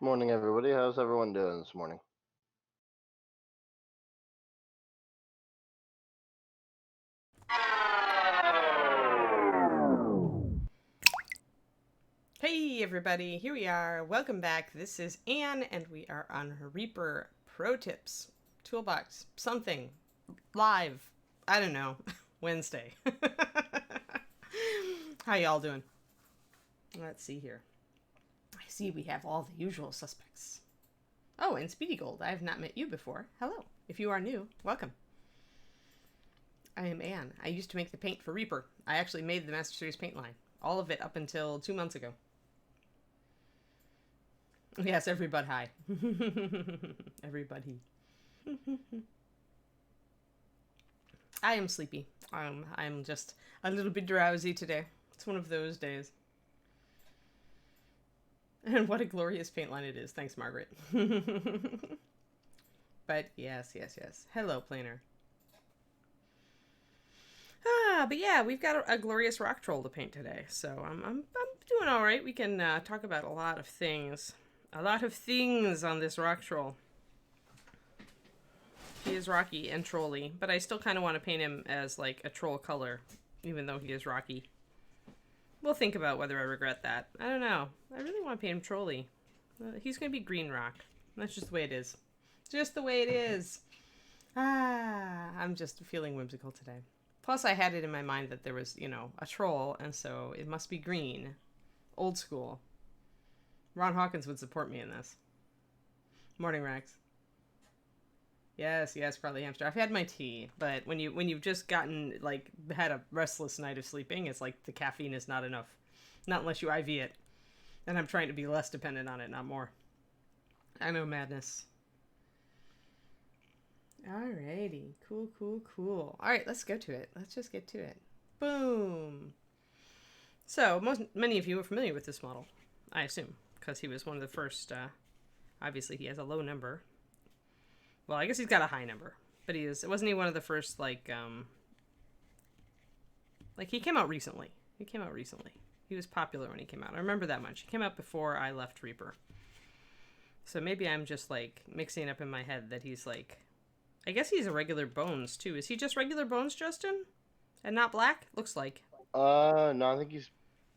Morning, everybody. How's everyone doing this morning? Hey everybody, here we are. Welcome back. This is Anne, and we are on Reaper Pro Tips Toolbox something live. I don't know. Wednesday. How y'all doing? Let's see here. I see we have all the usual suspects. Oh, and Speedy Gold. I have not met you before. Hello. If you are new, welcome. I am Anne. I used to make the paint for Reaper. I actually made the Master Series paint line. All of it up until 2 months ago. Yes, everybody. Hi. Everybody. I am sleepy. I'm just a little bit drowsy today. It's one of those days. And what a glorious paint line it is. Thanks, Margaret. But yes. Hello, Planer. But yeah, we've got a glorious rock troll to paint today. So I'm doing all right. We can talk about a lot of things. A lot of things on this rock troll. He is rocky and trolly, but I still kind of want to paint him as like a troll color, even though he is rocky. We'll think about whether I regret that. I don't know. I really want to paint him trolly. He's going to be green rock. That's just the way it is. Just the way it is. I'm just feeling whimsical today. Plus, I had it in my mind that there was, a troll, and so it must be green. Old school. Ron Hawkins would support me in this. Morning, Rex. Yes, probably hamster. I've had my tea, but when you've just had a restless night of sleeping, it's like the caffeine is not enough. Not unless you IV it. And I'm trying to be less dependent on it, not more. I know, madness. Alrighty. Cool. Alright, let's go to it. Let's just get to it. Boom. So, many of you are familiar with this model, I assume, because he was one of the first, obviously he has a low number. Well, I guess he's got a high number, but wasn't he one of the first, he came out recently. He was popular when he came out. I remember that much. He came out before I left Reaper. So maybe I'm just, mixing up in my head that he's, I guess he's a regular Bones, too. Is he just regular Bones, Justin? And not black? Looks like. No, I think he's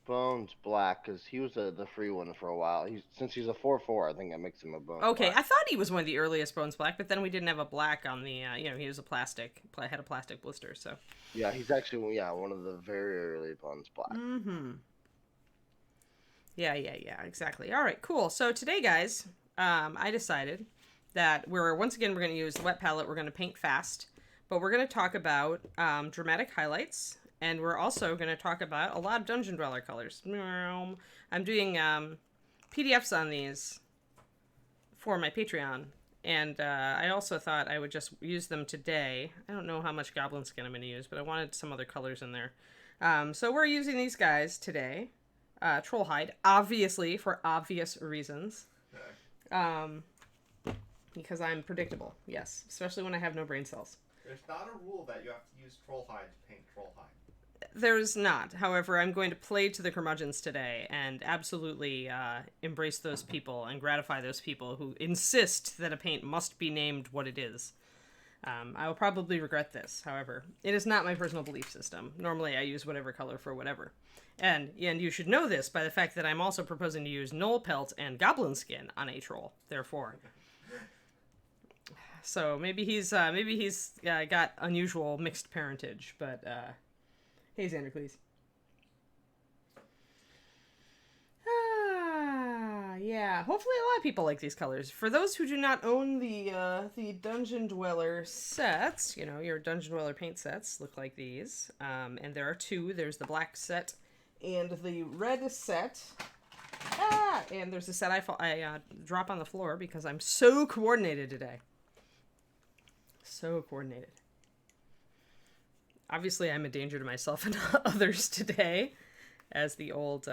Bones Black because he was the free one for a while. Since he's a 4/4, I think that makes him a Bones Okay, Black. I thought he was one of the earliest Bones Black, but then we didn't have a black on the, he was had a plastic blister, so. Yeah, he's actually one of the very early Bones Black. Mm-hmm. Yeah, exactly. All right, cool. So today, guys, I decided that we're going to use the wet palette. We're going to paint fast, but we're going to talk about dramatic highlights, and we're also going to talk about a lot of Dungeon Dweller colors. I'm doing PDFs on these for my Patreon, and I also thought I would just use them today. I don't know how much Goblin Skin I'm going to use, but I wanted some other colors in there. So we're using these guys today. Troll hide, obviously, for obvious reasons. Because I'm predictable, yes. Especially when I have no brain cells. There's not a rule that you have to use troll hide to paint troll hide. There's not. However, I'm going to play to the curmudgeons today and absolutely embrace those people and gratify those people who insist that a paint must be named what it is. I will probably regret this, however. It is not my personal belief system. Normally, I use whatever color for whatever. And you should know this by the fact that I'm also proposing to use Knoll Pelt and Goblin Skin on a troll, therefore. So maybe he's got unusual mixed parentage, but hey, Xandercles. Yeah. Hopefully, a lot of people like these colors. For those who do not own the Dungeon Dweller sets, your Dungeon Dweller paint sets look like these, and there are two. There's the black set and the red set. And there's a set I drop on the floor because I'm so coordinated today. So coordinated. Obviously, I'm a danger to myself and others today, as the old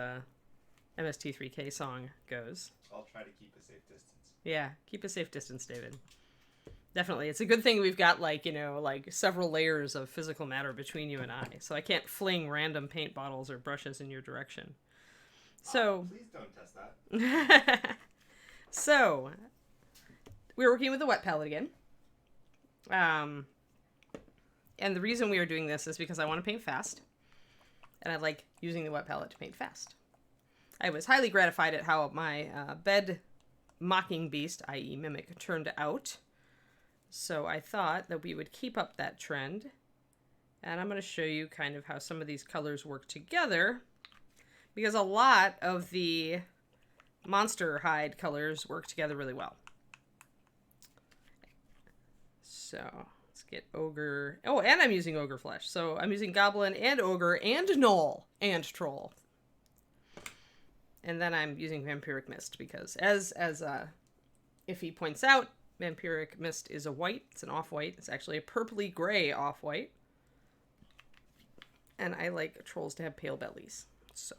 MST3K song goes. I'll try to keep a safe distance. Yeah, keep a safe distance, David. Definitely. It's a good thing we've got, several layers of physical matter between you and I, so I can't fling random paint bottles or brushes in your direction. So... please don't test that. So, we're working with the wet palette again. And the reason we are doing this is because I want to paint fast. And I like using the wet palette to paint fast. I was highly gratified at how my bed mocking beast, i.e. mimic, turned out. So I thought that we would keep up that trend. And I'm going to show you kind of how some of these colors work together. Because a lot of the monster hide colors work together really well. So let's get ogre. Oh, and I'm using ogre flesh. So I'm using goblin and ogre and gnoll and troll. And then I'm using vampiric mist because as Iffy points out, vampiric mist is a white. It's an off-white. It's actually a purpley gray off-white. And I like trolls to have pale bellies. So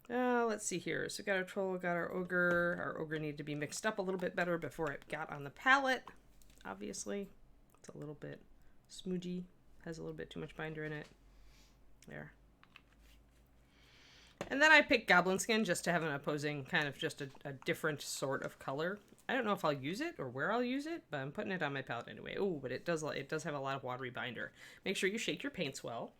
let's see here. So we got our troll, got our ogre. Our ogre needed to be mixed up a little bit better before it got on the palette. Obviously, it's a little bit smoochy. Has a little bit too much binder in it. There. And then I picked goblin skin just to have an opposing, kind of just a different sort of color. I don't know if I'll use it or where I'll use it, but I'm putting it on my palette anyway. Oh, but it does have a lot of watery binder. Make sure you shake your paints well.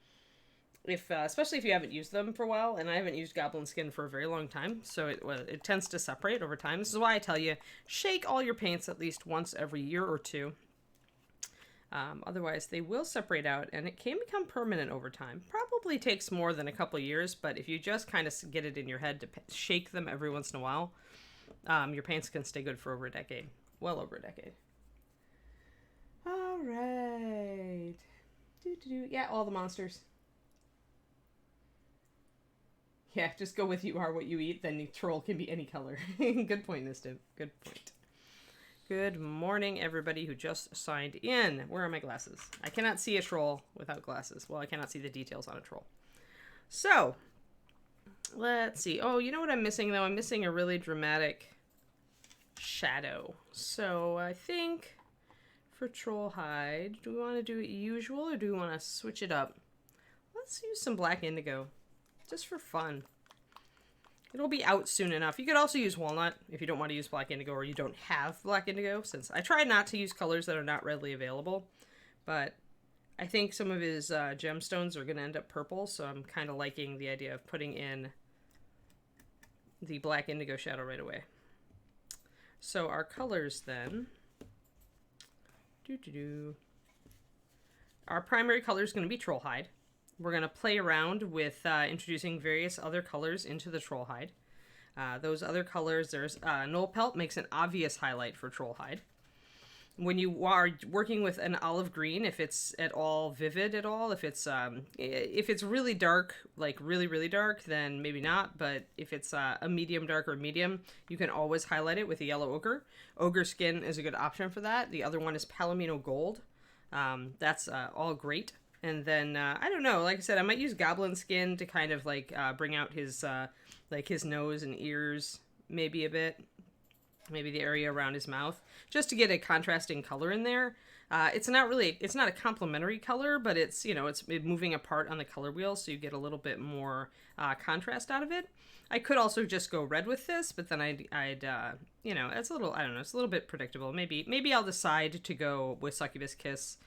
If especially if you haven't used them for a while, and I haven't used goblin skin for a very long time, so it tends to separate over time. This is why I tell you, shake all your paints at least once every year or two. Otherwise, they will separate out, and it can become permanent over time. Probably takes more than a couple years, but if you just kind of get it in your head to shake them every once in a while, your paints can stay good for over a decade. Well over a decade. All right. Yeah, all the monsters. Yeah, just go with you are what you eat, then the troll can be any color. Good point, Nistim. Good point. Good morning, everybody who just signed in. Where are my glasses? I cannot see a troll without glasses. Well, I cannot see the details on a troll. So, let's see. Oh, you know what I'm missing, though? I'm missing a really dramatic shadow. So, I think for troll hide, do we want to do it usual or do we want to switch it up? Let's use some black indigo. Just for fun. It'll be out soon enough. You could also use walnut if you don't want to use black indigo or you don't have black indigo, since I try not to use colors that are not readily available. But I think some of his gemstones are going to end up purple, so I'm kind of liking the idea of putting in the black indigo shadow right away. So our colors then. Our primary color is going to be troll hide. We're going to play around with introducing various other colors into the troll hide. Those other colors, there's Gnoll Pelt makes an obvious highlight for troll hide. When you are working with an olive green, if it's at all vivid at all, if it's really dark, like really, really dark, then maybe not. But if it's a medium dark or medium, you can always highlight it with a yellow ochre. Ogre skin is a good option for that. The other one is Palomino Gold. That's all great. And then, I don't know, like I said, I might use goblin skin to kind of like bring out his his nose and ears maybe a bit. Maybe the area around his mouth, just to get a contrasting color in there. It's not a complementary color, but it's, you know, it's moving apart on the color wheel, so you get a little bit more contrast out of it. I could also just go red with this, but then I'd you know, it's a little, I don't know, it's a little bit predictable. Maybe I'll decide to go with Succubus Kiss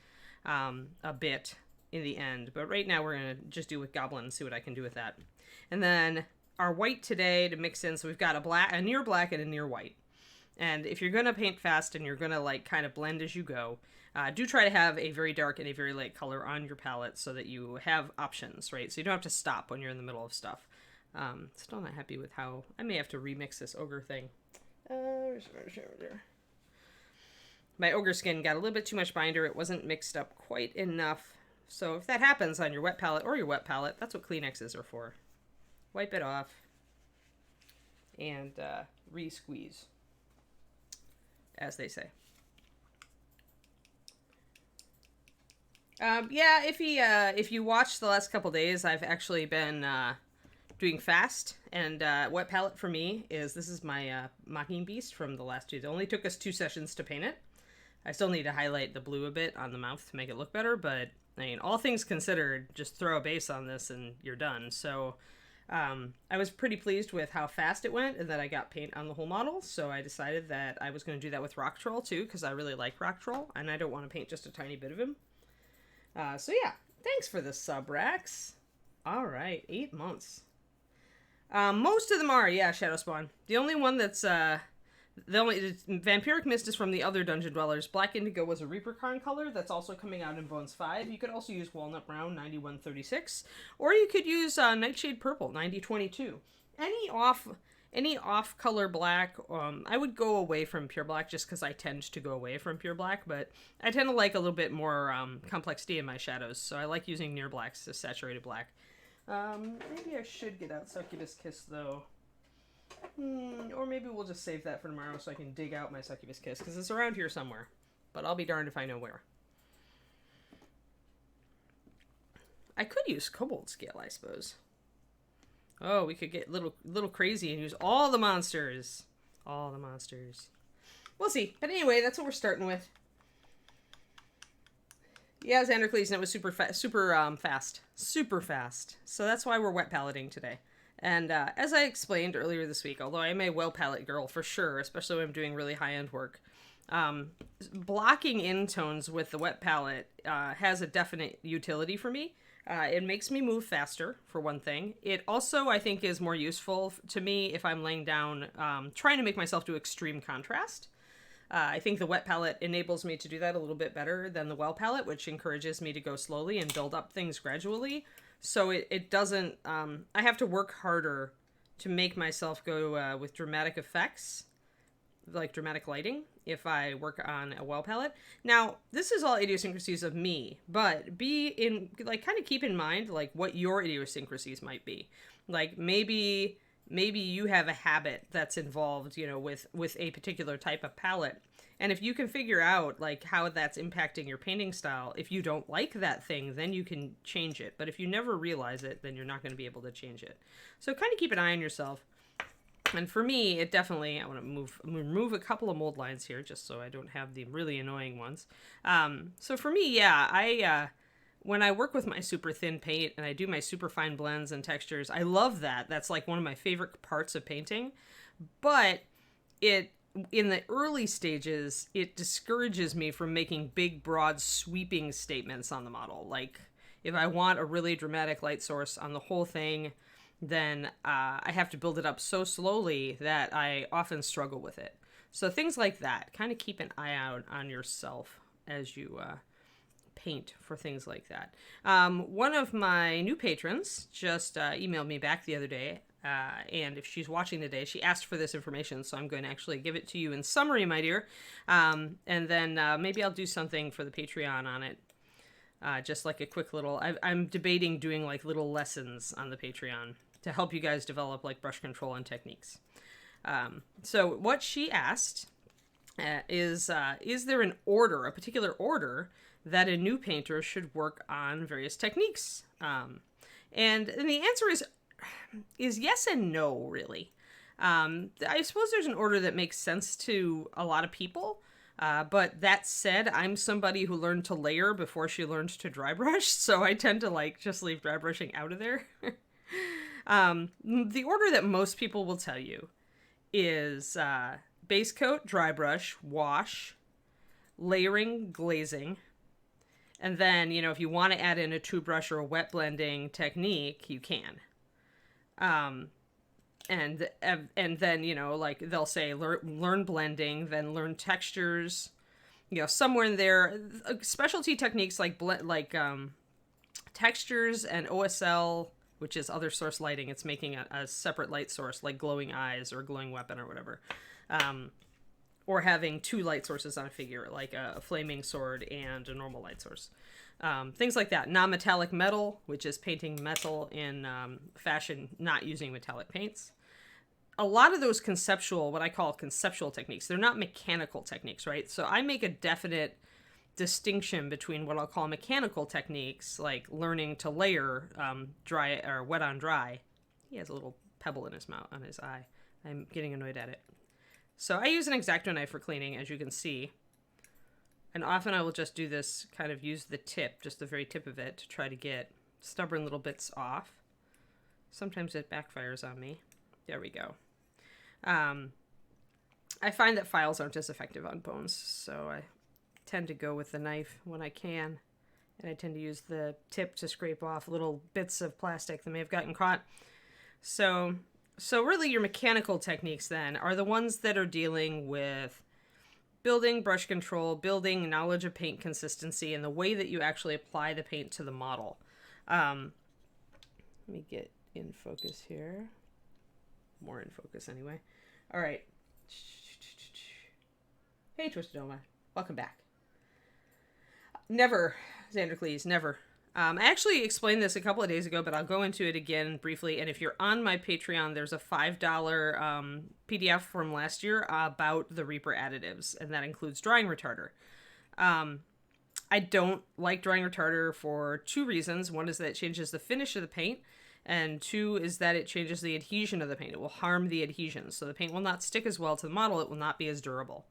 a bit in the end, but right now we're gonna just do with Goblin and see what I can do with that. And then our white today to mix in, so we've got a near black and a near white. And if you're going to paint fast and you're going to like kind of blend as you go, do try to have a very dark and a very light color on your palette so that you have options, right? So you don't have to stop when you're in the middle of stuff. Still not happy with how... I may have to remix this ogre thing. My ogre skin got a little bit too much binder. It wasn't mixed up quite enough. So if that happens on your wet palette or your wet palette, that's what Kleenexes are for. Wipe it off and re-squeeze, as they say. Yeah, if you watched the last couple days, I've actually been doing fast, and wet palette for me this is my Mocking Beast from the last two. It only took us 2 sessions to paint it. I still need to highlight the blue a bit on the mouth to make it look better, but I mean, all things considered, just throw a base on this and you're done. So I was pretty pleased with how fast it went and that I got paint on the whole model, so I decided that I was going to do that with Rock Troll too, because I really like Rock Troll, and I don't want to paint just a tiny bit of him. So yeah, thanks for the sub, Rax. Alright, 8 months. Most of them are, yeah, Shadow Spawn. The only one that's, Vampiric Mist is from the other Dungeon Dwellers. Black Indigo was a Reaper color that's also coming out in Bones 5. You could also use Walnut Brown 9136, or you could use Nightshade Purple 9022. Any off color black. I would go away from pure black just because I tend to go away from pure black, but I tend to like a little bit more complexity in my shadows, so I like using near blacks to saturated black. Maybe I should get out Succubus Kiss though. Or maybe we'll just save that for tomorrow so I can dig out my Succubus Kiss, because it's around here somewhere. But I'll be darned if I know where. I could use Cobalt Scale, I suppose. Oh, we could get little crazy and use all the monsters. All the monsters. We'll see. But anyway, that's what we're starting with. Yeah, Xandercles, and it was super fast. Super fast. So that's why we're wet paletting today. And as I explained earlier this week, although I'm a well palette girl for sure, especially when I'm doing really high-end work, blocking in tones with the wet palette has a definite utility for me. It makes me move faster, for one thing. It also, I think, is more useful to me if I'm laying down, trying to make myself do extreme contrast. I think the wet palette enables me to do that a little bit better than the well palette, which encourages me to go slowly and build up things gradually. So it doesn't, I have to work harder to make myself go with dramatic effects, like dramatic lighting, if I work on a well palette. Now, this is all idiosyncrasies of me, but kind of keep in mind, like, what your idiosyncrasies might be. Like, maybe you have a habit that's involved, with a particular type of palette. And if you can figure out, like, how that's impacting your painting style, if you don't like that thing, then you can change it. But if you never realize it, then you're not going to be able to change it. So kind of keep an eye on yourself. And for me, it definitely, I want to remove a couple of mold lines here, just so I don't have the really annoying ones. So for me, yeah, when I work with my super thin paint and I do my super fine blends and textures, I love that. That's like one of my favorite parts of painting. But in the early stages, it discourages me from making big, broad, sweeping statements on the model. Like, if I want a really dramatic light source on the whole thing, then I have to build it up so slowly that I often struggle with it. So things like that, kind of keep an eye out on yourself as you paint for things like that. One of my new patrons just emailed me back the other day, and if she's watching today, she asked for this information, so I'm going to actually give it to you in summary, my dear. And then maybe I'll do something for the Patreon on it. Just like a quick little... I'm debating doing like little lessons on the Patreon to help you guys develop like brush control and techniques. So what she asked is there an order, a particular order, that a new painter should work on various techniques? And the answer is yes and no, really. I suppose there's an order that makes sense to a lot of people. But that said, I'm somebody who learned to layer before she learned to dry brush, so I tend to like just leave dry brushing out of there. The order that most people will tell you is base coat, dry brush, wash, layering, glazing, and then, if you want to add in a two brush or a wet blending technique, you can. And then, like they'll say, learn blending, then learn textures, somewhere in there, specialty techniques like textures and OSL, which is other source lighting. It's making a separate light source, like glowing eyes or glowing weapon or whatever. Or having two light sources on a figure, like a flaming sword and a normal light source. Things like that. Non-metallic metal, which is painting metal in fashion, not using metallic paints. A lot of those what I call conceptual techniques, they're not mechanical techniques, right? So I make a definite distinction between what I'll call mechanical techniques, like learning to layer dry or wet on dry. He has a little pebble in his mouth, on his eye. I'm getting annoyed at it. So I use an X-Acto knife for cleaning, as you can see. And often I will just do this, kind of use the tip, just the very tip of it, to try to get stubborn little bits off. Sometimes it backfires on me. There we go. I find that files aren't as effective on bones, so I tend to go with the knife when I can. And I tend to use the tip to scrape off little bits of plastic that may have gotten caught. So really your mechanical techniques then are the ones that are dealing with building brush control, building knowledge of paint consistency, and the way that you actually apply the paint to the model. Let me get in focus here. More in focus anyway. All right. Hey, Twisted Oma. Welcome back. Never, Xandercles, never. I actually explained this a couple of days ago, but I'll go into it again briefly. And if you're on my Patreon, there's a $5 PDF from last year about the Reaper additives, and that includes drying retarder. I don't like drying retarder for two reasons. One is that it changes the finish of the paint, and two is that it changes the adhesion of the paint. It will harm the adhesion, so the paint will not stick as well to the model. It will not be as durable.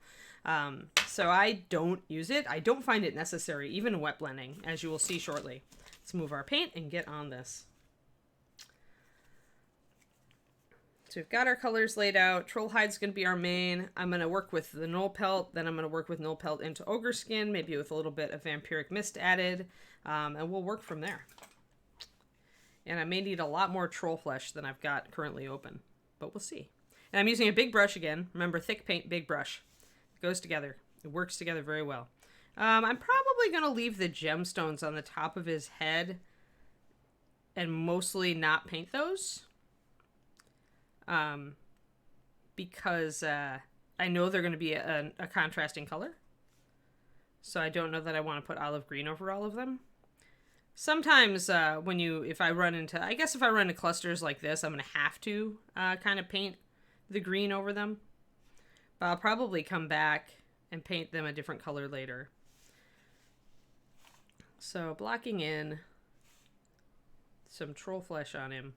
So I don't use it. I don't find it necessary, even wet blending, as you will see shortly. Let's move our paint and get on this. So we've got our colors laid out. Troll Hide's going to be our main. I'm going to work with the Knoll Pelt. Then I'm going to work with Knoll Pelt into Ogre Skin, maybe with a little bit of Vampiric Mist added. And we'll work from there. And I may need a lot more Troll Flesh than I've got currently open. But we'll see. And I'm using a big brush again. Remember, thick paint, big brush. It goes together. It works together very well. I'm probably going to leave the gemstones on the top of his head and mostly not paint those. Because I know they're going to be a contrasting color. So I don't know that I want to put olive green over all of them. Sometimes if I run into clusters like this, I'm going to have to kind of paint the green over them. But I'll probably come back and paint them a different color later. So blocking in some Troll Flesh on him.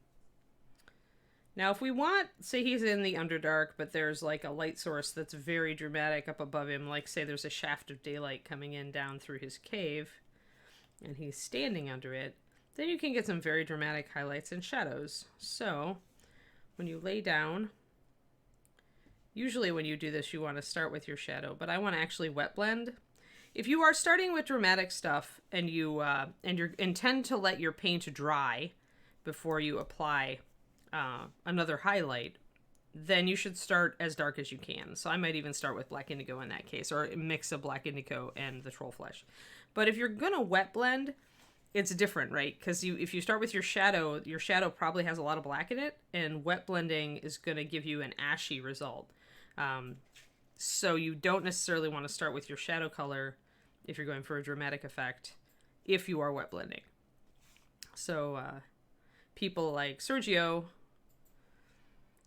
Now, if we want, say he's in the Underdark, but there's like a light source that's very dramatic up above him, like say there's a shaft of daylight coming in down through his cave, and he's standing under it, then you can get some very dramatic highlights and shadows. So, when you lay down, usually when you do this, you want to start with your shadow, but I want to actually wet blend. If you are starting with dramatic stuff and you intend to let your paint dry before you apply another highlight, then you should start as dark as you can. So I might even start with black indigo in that case, or a mix of black indigo and the Troll Flesh. But if you're gonna wet blend, it's different, right? Because if you start with your shadow probably has a lot of black in it, and wet blending is gonna give you an ashy result. So you don't necessarily want to start with your shadow color if you're going for a dramatic effect, if you are wet blending. So people like Sergio,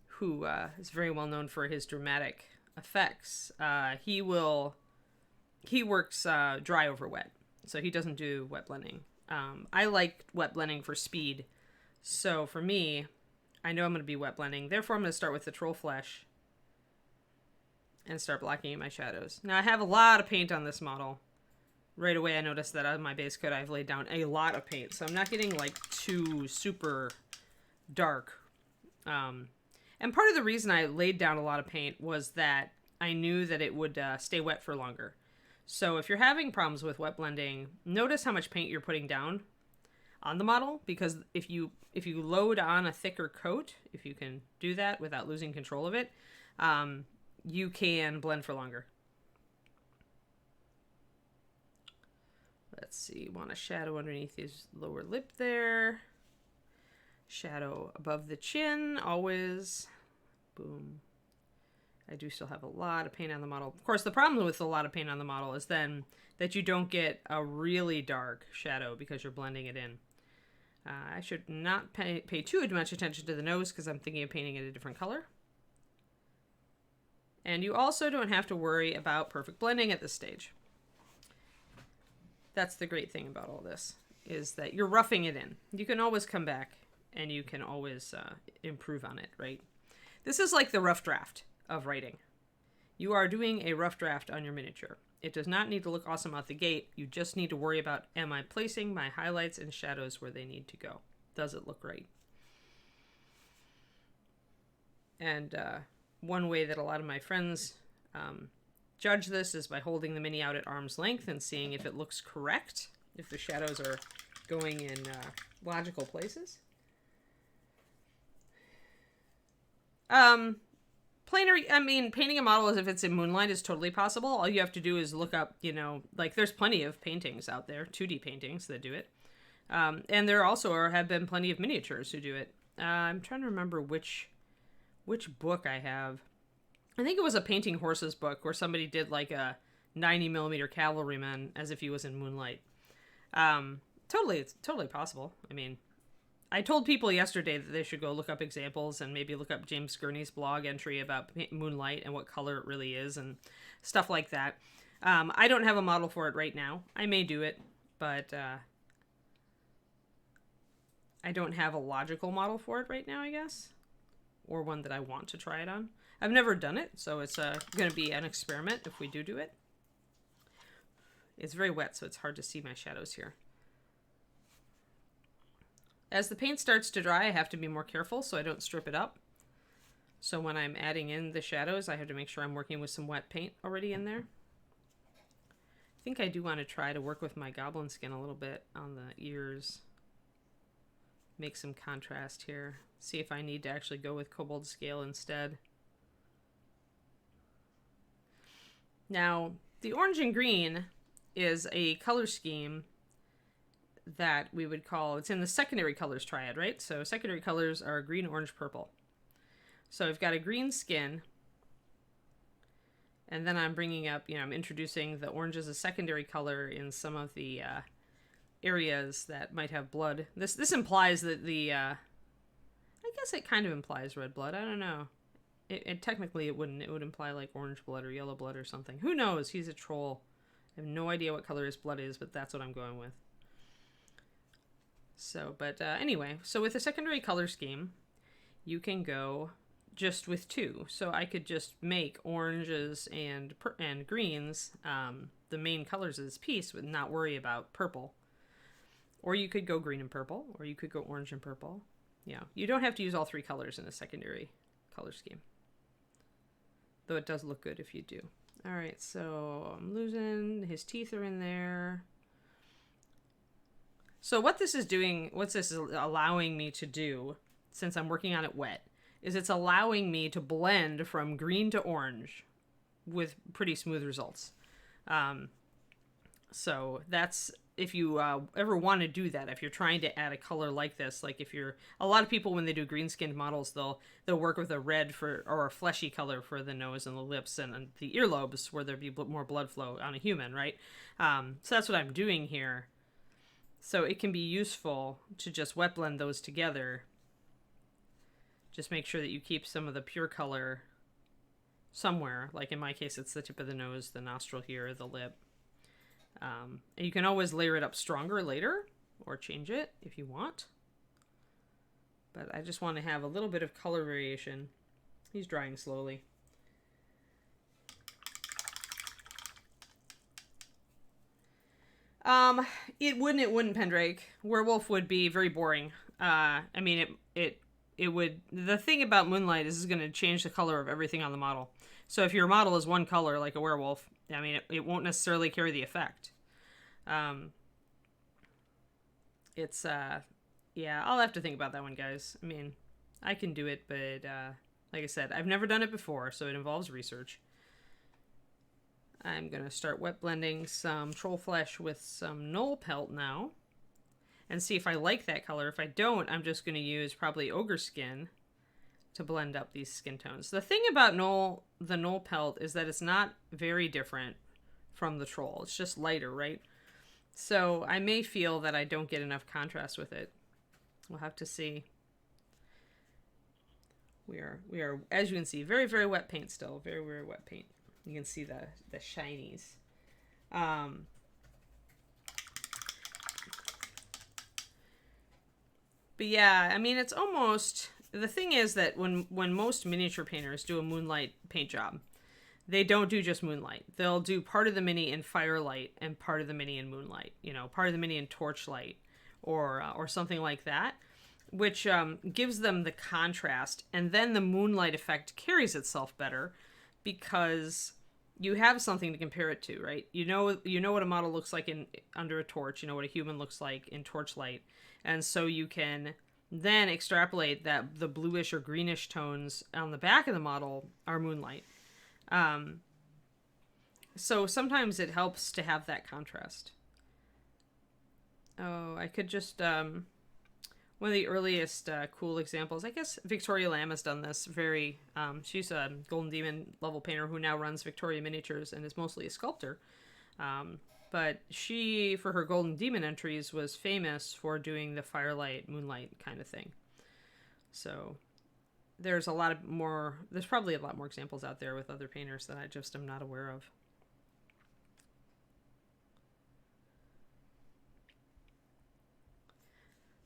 who is very well known for his dramatic effects, he works dry over wet, so he doesn't do wet blending. I like wet blending for speed, so for me, I know I'm going to be wet blending, therefore I'm going to start with the Troll Flesh and start blocking in my shadows. Now I have a lot of paint on this model. Right away I noticed that on my base coat I've laid down a lot of paint, so I'm not getting like too super dark. And part of the reason I laid down a lot of paint was that I knew that it would stay wet for longer. So if you're having problems with wet blending, notice how much paint you're putting down on the model, because if you load on a thicker coat, if you can do that without losing control of it, you can blend for longer. Let's see, want a shadow underneath his lower lip there. Shadow above the chin, always. Boom. I do still have a lot of paint on the model. Of course, the problem with a lot of paint on the model is then that you don't get a really dark shadow because you're blending it in. I should not pay too much attention to the nose because I'm thinking of painting it a different color. And you also don't have to worry about perfect blending at this stage. That's the great thing about all this, is that you're roughing it in. You can always come back and you can always improve on it, right? This is like the rough draft of writing. You are doing a rough draft on your miniature. It does not need to look awesome out the gate. You just need to worry about, am I placing my highlights and shadows where they need to go? Does it look right? And one way that a lot of my friends judge this is by holding the mini out at arm's length and seeing if it looks correct, if the shadows are going in logical places. Painting a model as if it's in Moonlight is totally possible. All you have to do is look up, like there's plenty of paintings out there, 2D paintings that do it. And there also have been plenty of miniatures who do it. I'm trying to remember which book I have. I think it was a Painting Horses book where somebody did like a 90mm cavalryman as if he was in Moonlight. It's totally possible. I mean, I told people yesterday that they should go look up examples and maybe look up James Gurney's blog entry about Moonlight and what color it really is and stuff like that. I don't have a model for it right now. I may do it, but I don't have a logical model for it right now, I guess. Or one that I want to try it on. I've never done it, so it's going to be an experiment if we do it. It's very wet, so it's hard to see my shadows here. As the paint starts to dry, I have to be more careful so I don't strip it up. So when I'm adding in the shadows, I have to make sure I'm working with some wet paint already in there. I think I do want to try to work with my goblin skin a little bit on the ears. Make some contrast here. See if I need to actually go with Kobold Scale instead. Now, the orange and green is a color scheme that we would call, it's in the secondary colors triad, right? So secondary colors are green, orange, purple. So I've got a green skin, and then I'm bringing up, I'm introducing the orange as a secondary color in some of the areas that might have blood. This implies that I guess it kind of implies red blood. I don't know. It technically it wouldn't. It would imply like orange blood or yellow blood or something. Who knows? He's a troll. I have no idea what color his blood is, but that's what I'm going with. So, but anyway, so with a secondary color scheme, you can go just with two. So I could just make oranges and greens the main colors of this piece, but not worry about purple. Or you could go green and purple, or you could go orange and purple. Yeah, you don't have to use all three colors in a secondary color scheme. Though it does look good if you do. All right, so I'm losing, his teeth are in there. So what this is allowing me to do, since I'm working on it wet, is it's allowing me to blend from green to orange with pretty smooth results. So that's, if you ever want to do that, if you're trying to add a color like this, like if you're, a lot of people when they do green skinned models, they'll work with a red or a fleshy color for the nose and the lips and the earlobes where there'd be more blood flow on a human, right? So that's what I'm doing here. So it can be useful to just wet blend those together. Just make sure that you keep some of the pure color somewhere. Like in my case, it's the tip of the nose, the nostril here, the lip. And you can always layer it up stronger later or change it if you want. But I just want to have a little bit of color variation. He's drying slowly. It wouldn't, Pendrake. Werewolf would be very boring. I mean, it would, the thing about Moonlight is it's going to change the color of everything on the model. So if your model is one color, like a werewolf, I mean, it won't necessarily carry the effect. Yeah, I'll have to think about that one, guys. I mean, I can do it, but, like I said, I've never done it before, so it involves research. I'm going to start wet blending some troll flesh with some knoll pelt now and see if I like that color. If I don't, I'm just going to use probably ogre skin to blend up these skin tones. The thing about the knoll pelt is that it's not very different from the troll. It's just lighter, right? So I may feel that I don't get enough contrast with it. We'll have to see. We are, as you can see, very, very wet paint still. Very, very wet paint. You can see the shinies. But yeah, I mean, it's almost, the thing is that when most miniature painters do a Moonlight paint job, they don't do just Moonlight. They'll do part of the mini in Firelight and part of the mini in Moonlight. You know, part of the mini in Torchlight or something like that. which gives them the contrast, and then the moonlight effect carries itself better because you have something to compare it to, right? You know what a model looks like in under a torch. You know what a human looks like in torchlight, and so you can then extrapolate that the bluish or greenish tones on the back of the model are moonlight. So sometimes it helps to have that contrast. Oh, I could just one of the earliest cool examples. I guess Victoria Lamb has done this very. She's a Golden Demon level painter who now runs Victoria Miniatures and is mostly a sculptor. But she, for her Golden Demon entries, was famous for doing the firelight, moonlight kind of thing. So there's probably a lot more examples out there with other painters that I just am not aware of.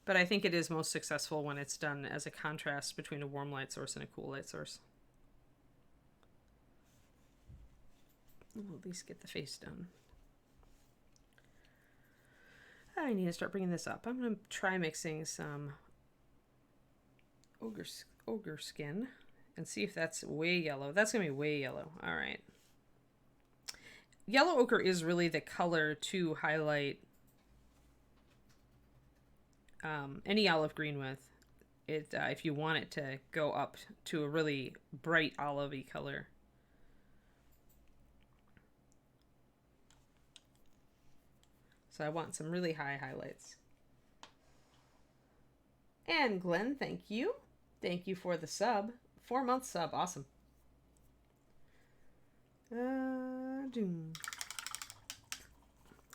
But I think it is most successful when it's done as a contrast between a warm light source and a cool light source. We'll at least get the face done. I need to start bringing this up. I'm going to try mixing some ogre skin and see if that's way yellow. That's going to be way yellow. All right. Yellow ochre is really the color to highlight any olive green with it if you want it to go up to a really bright olivey color. So I want some really high highlights. And Glenn, thank you. Thank you for the sub. 4-month sub. Awesome.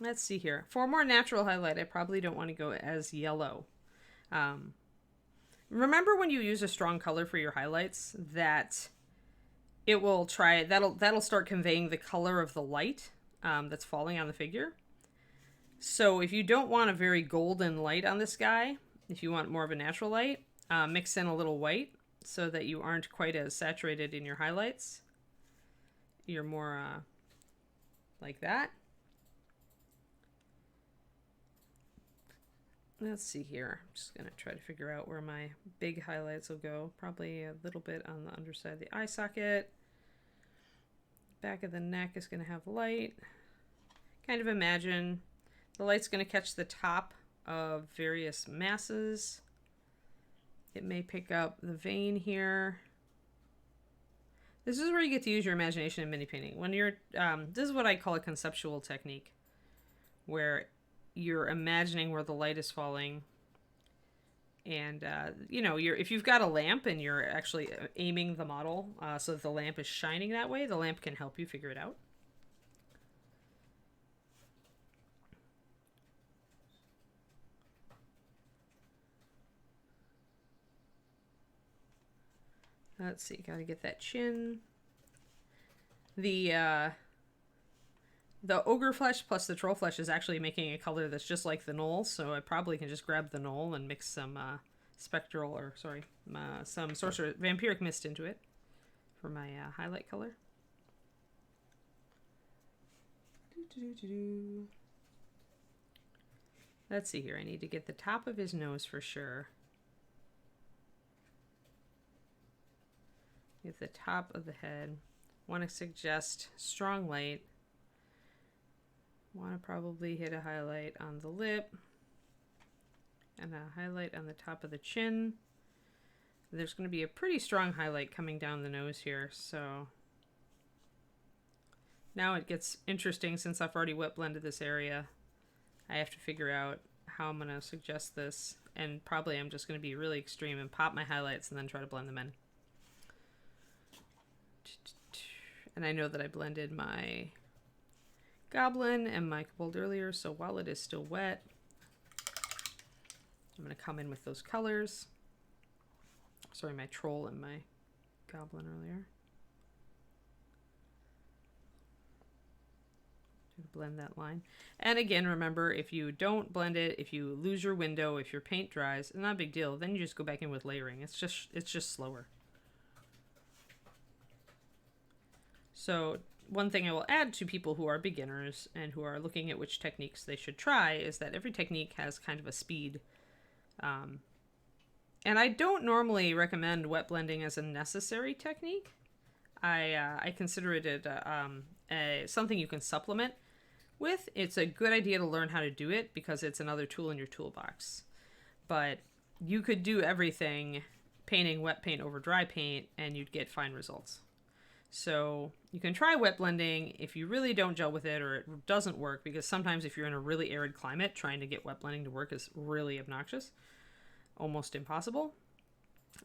Let's see here. For a more natural highlight, I probably don't want to go as yellow. Remember when you use a strong color for your highlights that it will that'll start conveying the color of the light that's falling on the figure. So if you don't want a very golden light on this guy, if you want more of a natural light, mix in a little white so that you aren't quite as saturated in your highlights. You're more like that. Let's see here. I'm just going to try to figure out where my big highlights will go. Probably a little bit on the underside of the eye socket. Back of the neck is going to have light. Kind of imagine the light's going to catch the top of various masses. It may pick up the vein here. This is where you get to use your imagination in mini painting. When you're, this is what I call a conceptual technique, where you're imagining where the light is falling. And, you know, if you've got a lamp and you're actually aiming the model so that the lamp is shining that way, the lamp can help you figure it out. Let's see, gotta get that chin. The ogre flesh plus the troll flesh is actually making a color that's just like the knoll, so I probably can just grab the knoll and mix some some sorcerer vampiric mist into it for my highlight color. Let's see here, I need to get the top of his nose for sure. Get the top of the head. Want to suggest strong light. Want to probably hit a highlight on the lip and a highlight on the top of the chin. There's going to be a pretty strong highlight coming down the nose here, so now it gets interesting. Since I've already wet blended this area, I have to figure out how I'm going to suggest this, and probably I'm just going to be really extreme and pop my highlights and then try to blend them in. And I know that I blended my goblin and my kobold earlier, so while it is still wet, I'm going to come in with those colors. Sorry, my troll and my goblin earlier. Blend that line. And again, remember, if you don't blend it, if you lose your window, if your paint dries, it's not a big deal. Then you just go back in with layering. It's just slower. So one thing I will add to people who are beginners and who are looking at which techniques they should try is that every technique has kind of a speed And I don't normally recommend wet blending as a necessary technique. I consider it something you can supplement with. It's a good idea to learn how to do it because it's another tool in your toolbox. But you could do everything painting wet paint over dry paint and you'd get fine results. So you can try wet blending if you really don't gel with it or it doesn't work, because sometimes if you're in a really arid climate, trying to get wet blending to work is really obnoxious, almost impossible.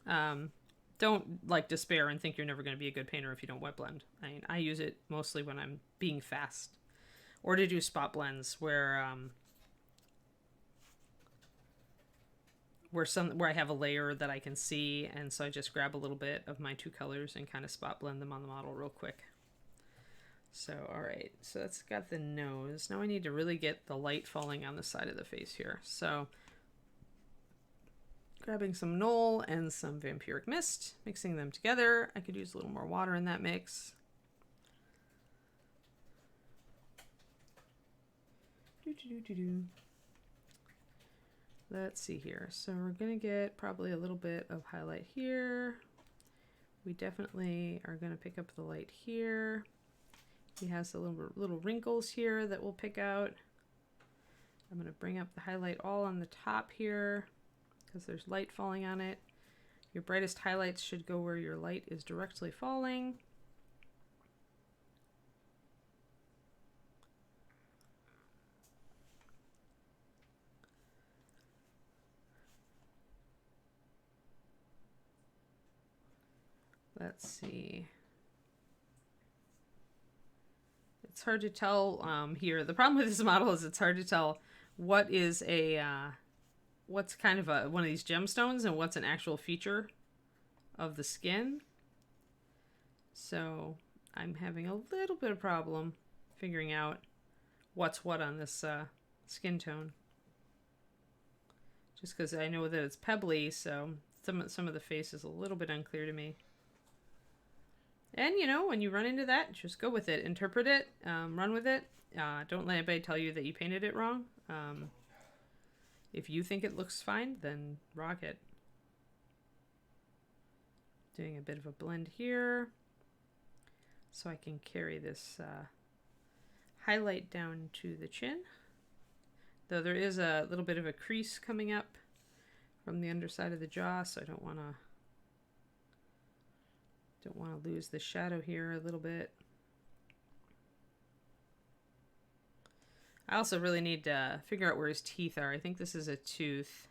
Don't despair and think you're never going to be a good painter if you don't wet blend. I mean, I use it mostly when I'm being fast or to do spot blends where I have a layer that I can see, and so I just grab a little bit of my two colors and kind of spot blend them on the model real quick. So, alright, so that's got the nose. Now I need to really get the light falling on the side of the face here. So, grabbing some Knoll and some Vampiric Mist, mixing them together. I could use a little more water in that mix. Let's see here. So we're going to get probably a little bit of highlight here. We definitely are going to pick up the light here. He has the little wrinkles here that we'll pick out. I'm going to bring up the highlight all on the top here because there's light falling on it. Your brightest highlights should go where your light is directly falling. Let's see. It's hard to tell here. The problem with this model is it's hard to tell what is what's kind of one of these gemstones and what's an actual feature of the skin. So I'm having a little bit of problem figuring out what's what on this skin tone. Just because I know that it's pebbly, so some of the face is a little bit unclear to me. And, you know, when you run into that, just go with it. Interpret it. Run with it. Don't let anybody tell you that you painted it wrong. If you think it looks fine, then rock it. Doing a bit of a blend here so I can carry this highlight down to the chin. Though there is a little bit of a crease coming up from the underside of the jaw, so I don't want to lose the shadow here a little bit. I also really need to figure out where his teeth are. I think this is a tooth.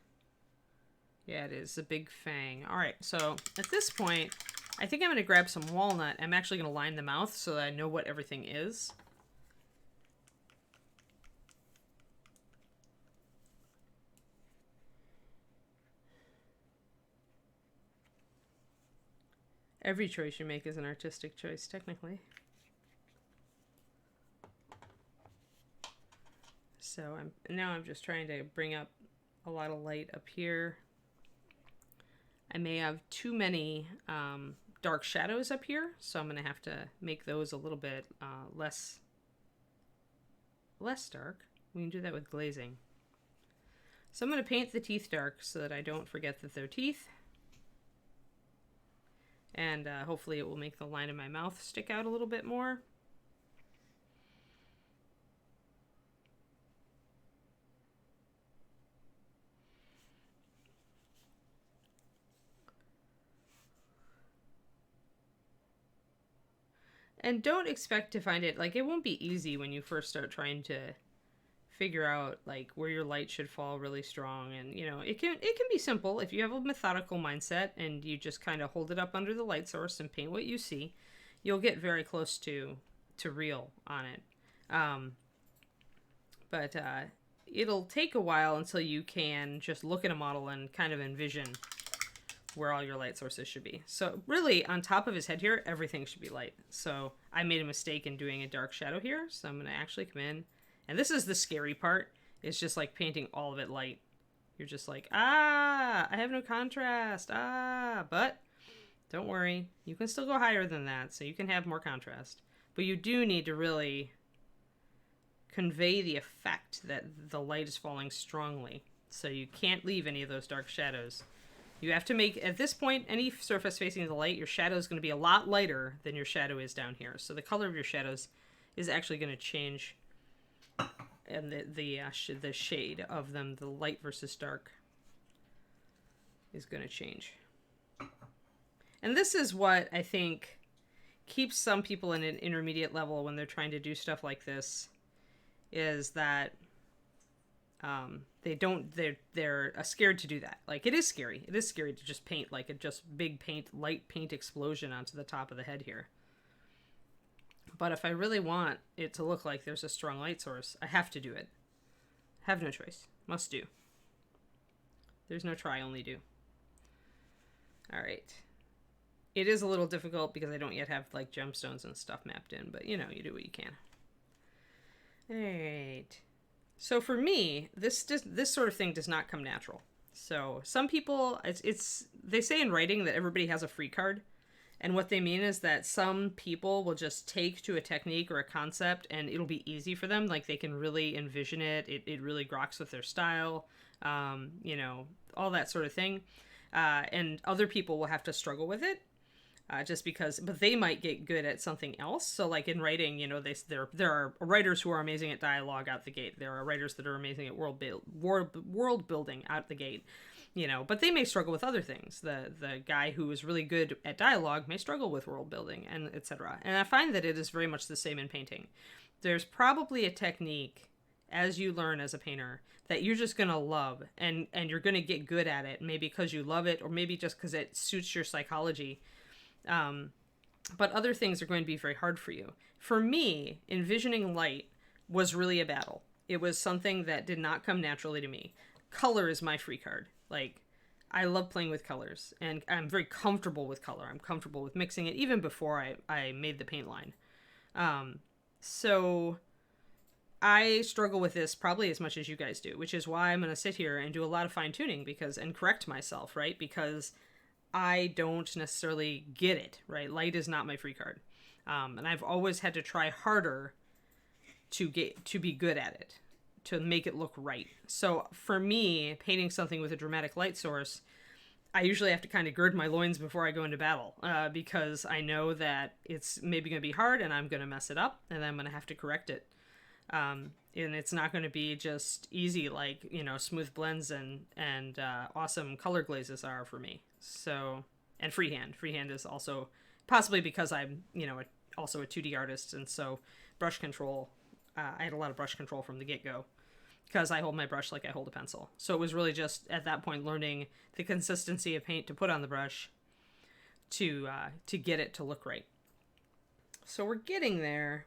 Yeah, it is a big fang. All right, so at this point, I think I'm going to grab some walnut. I'm actually going to line the mouth so that I know what everything is. Every choice you make is an artistic choice, technically. So I'm just trying to bring up a lot of light up here. I may have too many dark shadows up here, so I'm going to have to make those a little bit less dark. We can do that with glazing. So I'm going to paint the teeth dark so that I don't forget that they're teeth. And hopefully it will make the line of my mouth stick out a little bit more. And don't expect to find it, like, it won't be easy when you first start trying to figure out, like, where your light should fall really strong. And, you know, it can be simple if you have a methodical mindset and you just kind of hold it up under the light source and paint what you see. You'll get very close to real on it. But it'll take a while until you can just look at a model and kind of envision where all your light sources should be. So really, on top of his head here, everything should be light. So I made a mistake in doing a dark shadow here, so I'm going to actually come in. And this is the scary part. It's just like painting all of it light. You're just like, I have no contrast. But don't worry. You can still go higher than that, so you can have more contrast. But you do need to really convey the effect that the light is falling strongly. So you can't leave any of those dark shadows. You have to make, at this point, any surface facing the light, your shadow is going to be a lot lighter than your shadow is down here. So the color of your shadows is actually going to change, and the shade of them, the light versus dark, is going to change. And this is what I think keeps some people in an intermediate level when they're trying to do stuff like this, is that they're scared to do that. Like, it is scary. It is scary to just paint like a just big light paint explosion onto the top of the head here. But if I really want it to look like there's a strong light source, I have to do it. Have no choice. Must do. There's no try, only do. All right. It is a little difficult because I don't yet have like gemstones and stuff mapped in, but you know, you do what you can. All right. So for me, this sort of thing does not come natural. So some people, they say in writing that everybody has a free card. And what they mean is that some people will just take to a technique or a concept and it'll be easy for them. Like, they can really envision it. It really grokks with their style, you know, all that sort of thing. And other people will have to struggle with it. Just because, but they might get good at something else. So like in writing, you know, there are writers who are amazing at dialogue out the gate. There are writers that are amazing at world building out the gate, you know, but they may struggle with other things. The guy who is really good at dialogue may struggle with world building, and etc. And I find that it is very much the same in painting. There's probably a technique as you learn as a painter that you're just going to love, and you're going to get good at it, maybe because you love it, or maybe just because it suits your psychology. But other things are going to be very hard for you. For me, envisioning light was really a battle. It was something that did not come naturally to me. Color is my free card. Like, I love playing with colors, and I'm very comfortable with color. I'm comfortable with mixing it even before I made the paint line. So I struggle with this probably as much as you guys do, which is why I'm going to sit here and do a lot of fine tuning and correct myself, right? Because I don't necessarily get it, right? Light is not my free card. And I've always had to try harder to be good at it, to make it look right. So for me, painting something with a dramatic light source, I usually have to kind of gird my loins before I go into battle, because I know that it's maybe going to be hard and I'm going to mess it up and I'm going to have to correct it. And it's not going to be just easy like, you know, smooth blends and awesome color glazes are for me. So, and freehand is also, possibly because I'm, you know, also a 2D artist, and so brush control, I had a lot of brush control from the get-go because I hold my brush like I hold a pencil. So it was really just at that point learning the consistency of paint to put on the brush to get it to look right. So we're getting there.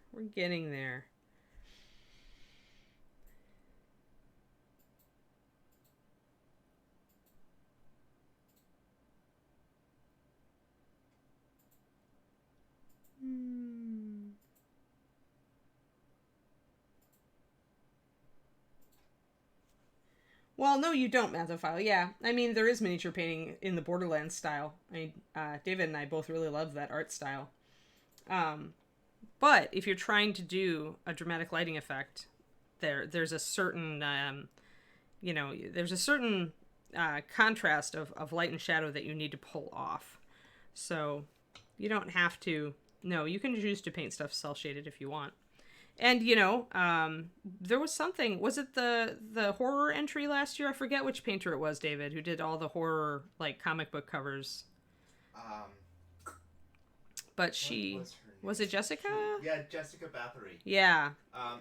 Well, no, you don't, Mathophile. Yeah, I mean, there is miniature painting in the Borderlands style. I mean, David and I both really love that art style. But if you're trying to do a dramatic lighting effect, there's a certain, contrast of light and shadow that you need to pull off. So you don't have to. No, you can choose to paint stuff cel-shaded if you want. And, you know, there was something, was it the horror entry last year? I forget which painter it was, David, who did all the horror, like, comic book covers. But was it Jessica? Jessica Bathory. Yeah.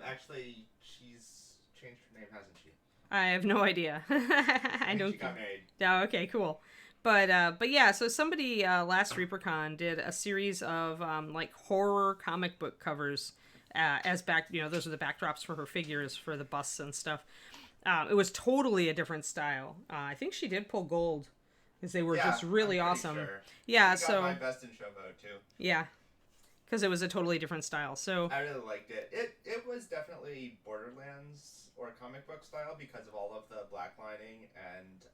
Actually, she's changed her name, hasn't she? I have no idea. I don't. She got married. Oh, okay, cool. But yeah, so somebody last ReaperCon did a series of like horror comic book covers as those are the backdrops for her figures for the busts and stuff. It was totally a different style. I think she did pull gold because they were just really awesome. Sure. Yeah, she got my best in show vote too. Yeah, because it was a totally different style. So I really liked it. It was definitely Borderlands or comic book style because of all of the black lining and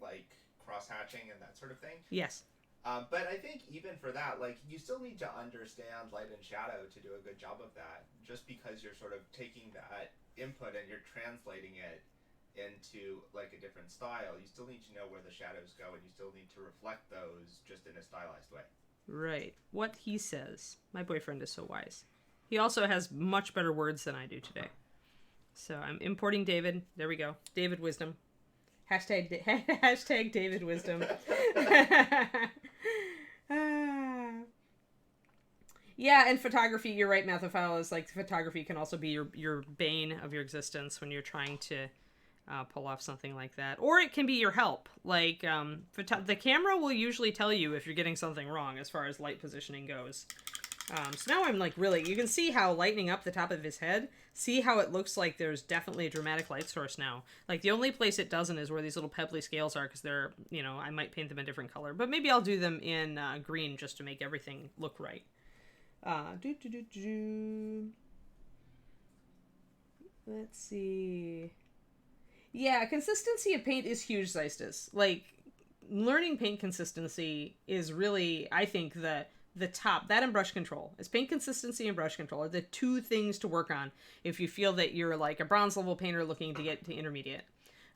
like cross hatching and that sort of thing. Yes. But I think even for that, like, you still need to understand light and shadow to do a good job of that. Just because you're sort of taking that input and you're translating it into like a different style, you still need to know where the shadows go, and you still need to reflect those just in a stylized way. Right. What he says. My boyfriend is so wise. He also has much better words than I do today. So I'm importing David. There we go. David Wisdom. Hashtag, hashtag David Wisdom. Yeah, and photography, you're right, Mathophile, is like photography can also be your bane of your existence when you're trying to pull off something like that. Or it can be your help. Like, the camera will usually tell you if you're getting something wrong as far as light positioning goes. So now I'm like really, you can see how lightening up the top of his head, see how it looks like there's definitely a dramatic light source now. Like the only place it doesn't is where these little pebbly scales are, because they're, you know, I might paint them a different color, but maybe I'll do them in green just to make everything look right. Let's see. Yeah, consistency of paint is huge, Zeistis. Like, learning paint consistency is really, I think, the top. That and brush control. It's paint consistency and brush control are the two things to work on if you feel that you're like a bronze level painter looking to get to intermediate.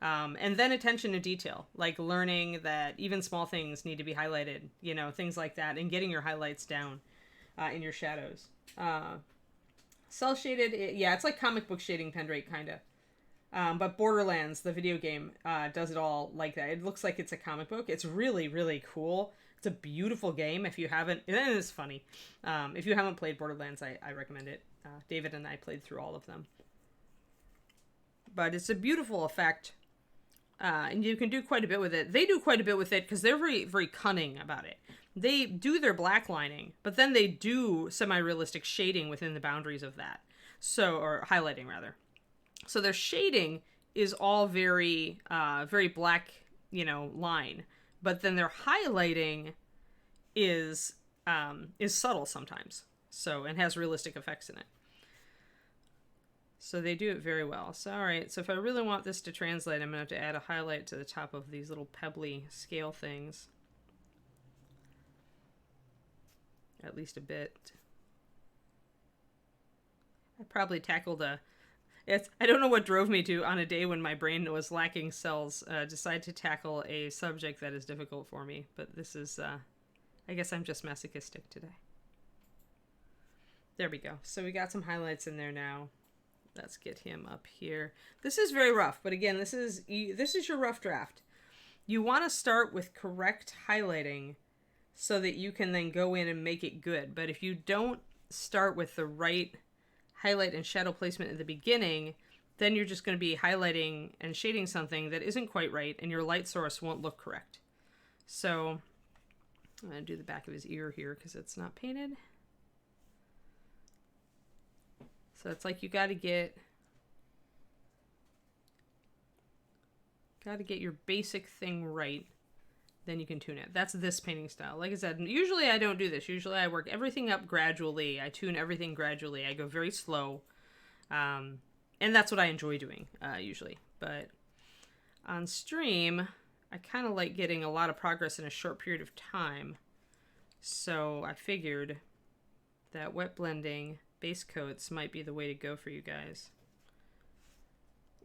And then attention to detail, like learning that even small things need to be highlighted, you know, things like that, and getting your highlights down in your shadows. Cell shaded, yeah, it's like comic book shading pen rate, kind of. But Borderlands, the video game, does it all like that. It looks like it's a comic book. It's really, really cool. It's a beautiful game. If you haven't, and it's funny. If you haven't played Borderlands, I recommend it. David and I played through all of them. But it's a beautiful effect. And you can do quite a bit with it. They do quite a bit with it because they're very, very cunning about it. They do their black lining, but then they do semi-realistic shading within the boundaries of that. So, or highlighting rather. So their shading is all very, very black, you know, line. But then their highlighting is subtle sometimes. So, and has realistic effects in it. So they do it very well. So, all right. So if I really want this to translate, I'm going to have to add a highlight to the top of these little pebbly scale things. At least a bit. I probably tackled I don't know what drove me to, on a day when my brain was lacking cells, decide to tackle a subject that is difficult for me. But this is, I guess I'm just masochistic today. There we go. So we got some highlights in there now. Let's get him up here. This is very rough, but again, this is your rough draft. You want to start with correct highlighting so that you can then go in and make it good. But if you don't start with the right highlight and shadow placement at the beginning, then you're just going to be highlighting and shading something that isn't quite right, and your light source won't look correct. So I'm going to do the back of his ear here because it's not painted. So it's like you got to get your basic thing right, then you can tune it. That's this painting style. Like I said, usually I don't do this. Usually I work everything up gradually. I tune everything gradually. I go very slow. And that's what I enjoy doing, usually. But on stream, I kind of like getting a lot of progress in a short period of time. So I figured that wet blending base coats might be the way to go for you guys.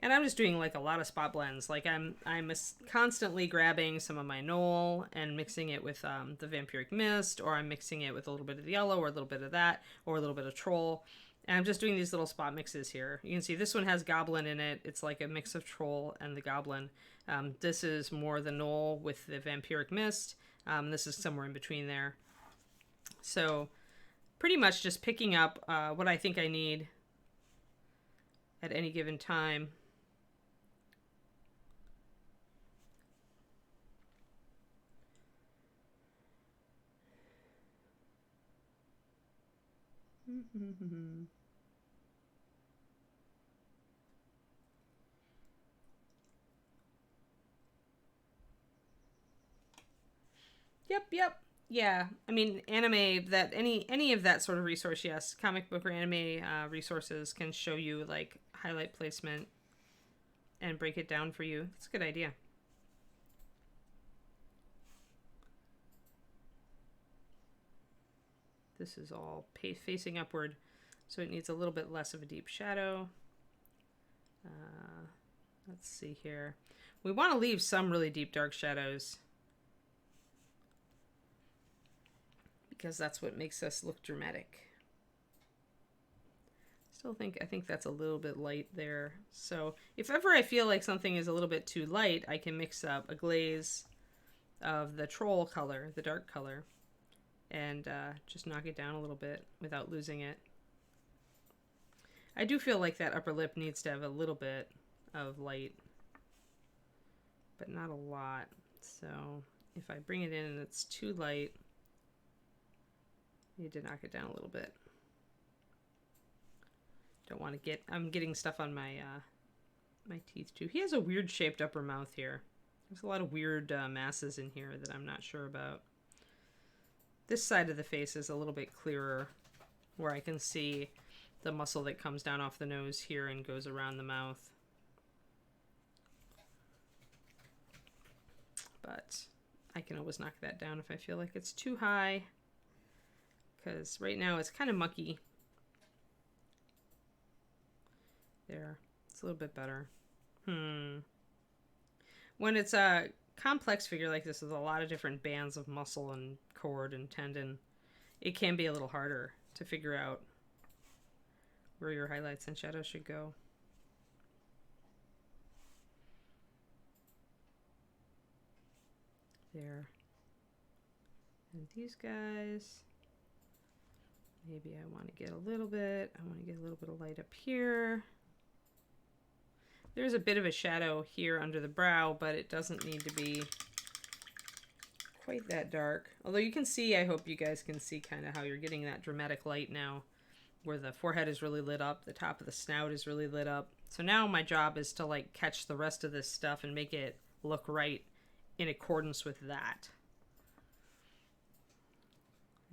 And I'm just doing like a lot of spot blends. Like I'm constantly grabbing some of my Knoll and mixing it with the Vampiric Mist, or I'm mixing it with a little bit of the yellow, or a little bit of that, or a little bit of Troll. And I'm just doing these little spot mixes here. You can see this one has Goblin in it. It's like a mix of Troll and the Goblin. This is more the Knoll with the Vampiric Mist. This is somewhere in between there. So pretty much just picking up what I think I need at any given time. Yep. Yeah, I mean, anime, that any of that sort of resource, yes. Comic book or anime resources can show you, like, highlight placement and break it down for you. It's a good idea. This is all facing upward, so it needs a little bit less of a deep shadow. Let's see here. We want to leave some really deep dark shadows, because that's what makes us look dramatic. I think that's a little bit light there. So if ever I feel like something is a little bit too light, I can mix up a glaze of the troll color, the dark color, and just knock it down a little bit without losing it. I do feel like that upper lip needs to have a little bit of light, but not a lot. So if I bring it in and it's too light, I need to knock it down a little bit. Don't want to get, I'm getting stuff on my my teeth too. He has a weird shaped upper mouth here. There's a lot of weird masses in here that I'm not sure about. This side of the face is a little bit clearer, where I can see the muscle that comes down off the nose here and goes around the mouth. But I can always knock that down if I feel like it's too high, because right now it's kind of mucky. There, it's a little bit better. When it's a complex figure like this with a lot of different bands of muscle and cord and tendon, it can be a little harder to figure out where your highlights and shadows should go. There. And these guys, maybe I want to get a little bit of light up here. There's a bit of a shadow here under the brow, but it doesn't need to be quite that dark. Although you can see, I hope you guys can see kind of how you're getting that dramatic light now, where the forehead is really lit up, the top of the snout is really lit up. So now my job is to like catch the rest of this stuff and make it look right in accordance with that.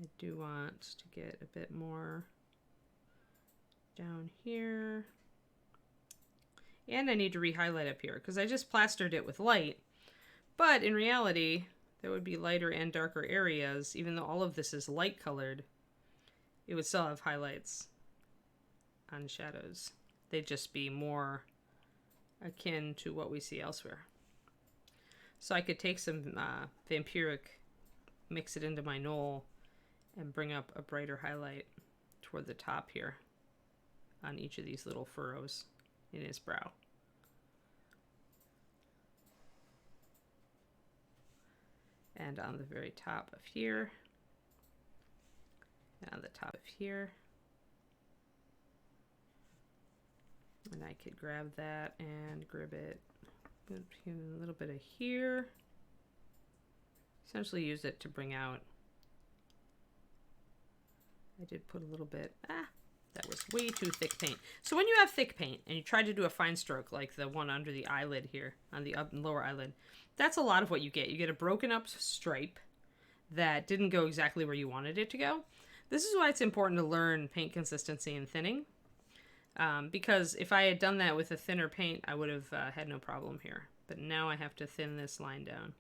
I do want to get a bit more down here. And I need to re-highlight up here because I just plastered it with light. But in reality, there would be lighter and darker areas. Even though all of this is light colored, it would still have highlights on shadows. They'd just be more akin to what we see elsewhere. So I could take some vampiric, mix it into my knoll, and bring up a brighter highlight toward the top here on each of these little furrows in his brow. And on the very top of here, and on the top of here. And I could grab that and grab it, put a little bit of here. Essentially use it to bring out, I did put a little bit, that was way too thick paint. So when you have thick paint and you try to do a fine stroke like the one under the eyelid here, on the up and lower eyelid, that's a lot of what you get. You get a broken up stripe that didn't go exactly where you wanted it to go. This is why it's important to learn paint consistency and thinning. Because if I had done that with a thinner paint, I would have had no problem here. But now I have to thin this line down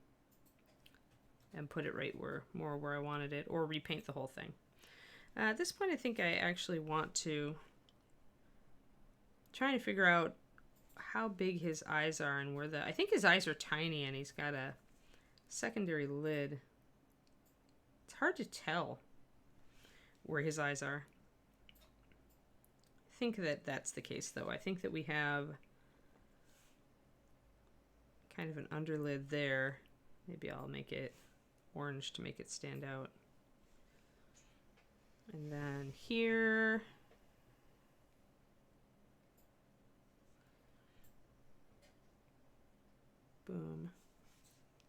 and put it right where I wanted it, or repaint the whole thing. At this point, I think I actually want to try and figure out how big his eyes are and where I think his eyes are tiny and he's got a secondary lid. It's hard to tell where his eyes are. I think that that's the case though. I think that we have kind of an underlid there. Maybe I'll make it orange to make it stand out. And then here, boom.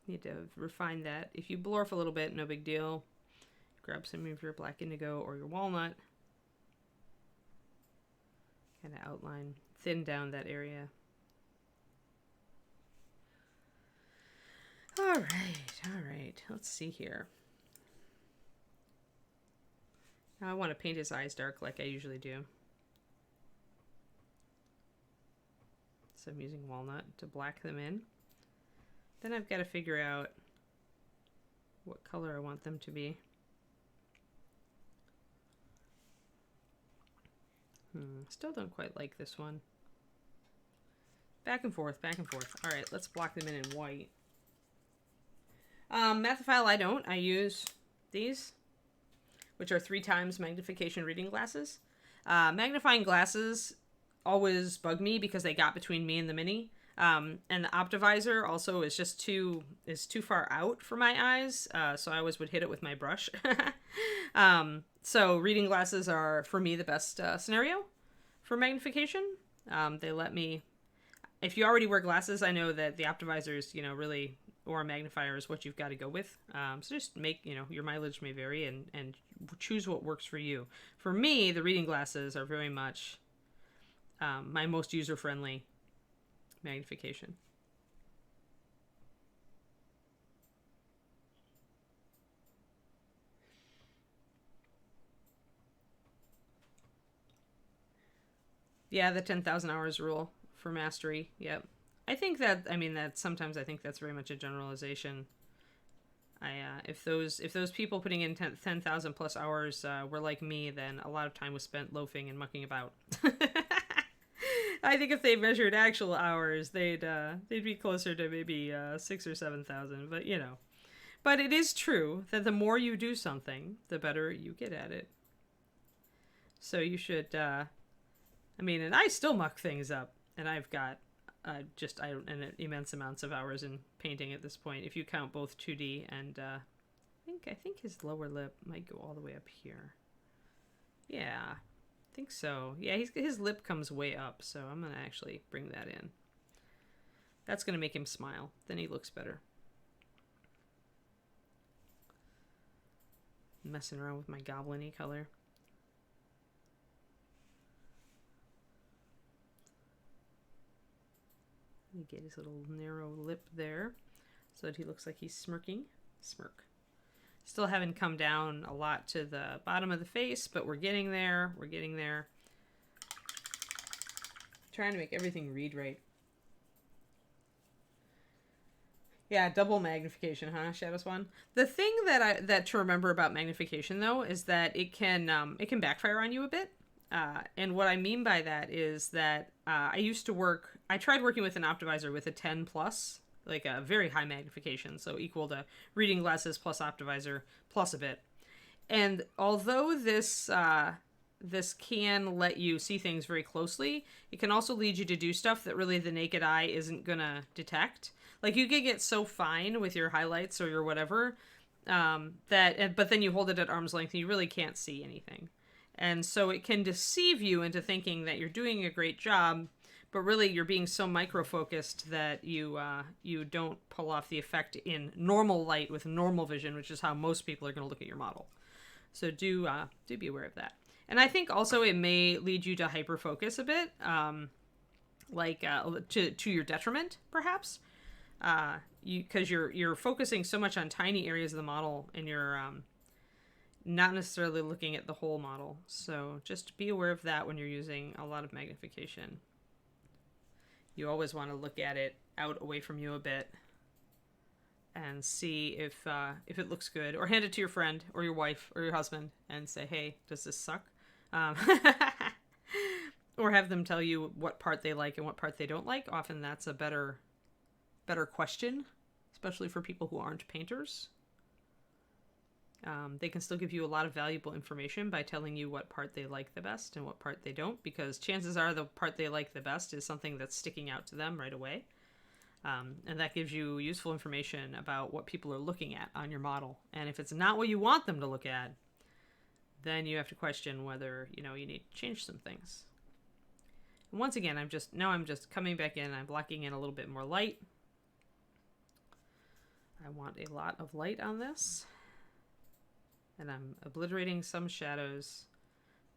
Need to refine that. If you blur a little bit, no big deal. Grab some of your black indigo or your walnut. Kind of outline, thin down that area. All right. Let's see here. Now I want to paint his eyes dark like I usually do. So I'm using walnut to black them in. Then I've got to figure out what color I want them to be. Still don't quite like this one. Back and forth, back and forth. All right, let's block them in white. Mathophile, I don't. I use these, which are 3 times magnification reading glasses. Magnifying glasses always bug me because they got between me and the mini. And the Optivisor also is just too far out for my eyes, so I always would hit it with my brush. So reading glasses are, for me, the best scenario for magnification. They let me... If you already wear glasses, I know that the Optivisors, really... or a magnifier is what you've got to go with. So just make, your mileage may vary and choose what works for you. For me, the reading glasses are very much my most user-friendly magnification. Yeah, the 10,000 hours rule for mastery. Yep. I think that, sometimes I think that's very much a generalization. If those people putting in 10,000 plus hours were like me, then a lot of time was spent loafing and mucking about. I think if they measured actual hours, they'd be closer to maybe 6,000 or 7,000. But but it is true that the more you do something, the better you get at it. So you should. And I still muck things up, and I've got immense amounts of hours in painting at this point. If you count both 2D and I think his lower lip might go all the way up here. Yeah, I think so. Yeah, his lip comes way up, so I'm gonna actually bring that in. That's gonna make him smile. Then he looks better. Messing around with my goblin-y color. You get his little narrow lip there so that he looks like he's smirking. Smirk. Still haven't come down a lot to the bottom of the face, but we're getting there. We're getting there. Trying to make everything read right. Yeah, double magnification, huh, Shadow Swan? The thing that to remember about magnification, though, is that it can backfire on you a bit. And what I mean by that is that I tried working with an Optivisor with a 10 plus, like a very high magnification, so equal to reading glasses plus Optivisor plus a bit. And although this can let you see things very closely, it can also lead you to do stuff that really the naked eye isn't gonna detect. Like, you can get so fine with your highlights or your whatever, but then you hold it at arm's length and you really can't see anything. And so it can deceive you into thinking that you're doing a great job, but really you're being so micro-focused that you don't pull off the effect in normal light with normal vision, which is how most people are going to look at your model. So do be aware of that. And I think also it may lead you to hyper-focus a bit, to your detriment, perhaps. Because you're focusing so much on tiny areas of the model, and you're not necessarily looking at the whole model. So just be aware of that when you're using a lot of magnification. You always want to look at it out away from you a bit and see if it looks good, or hand it to your friend or your wife or your husband and say, hey, does this suck? Or have them tell you what part they like and what part they don't like. Often that's a better question, especially for people who aren't painters. They can still give you a lot of valuable information by telling you what part they like the best and what part they don't, because chances are the part they like the best is something that's sticking out to them right away. And that gives you useful information about what people are looking at on your model. And if it's not what you want them to look at, then you have to question whether, you need to change some things. And once again, I'm just coming back in. I'm blocking in a little bit more light. I want a lot of light on this. And I'm obliterating some shadows,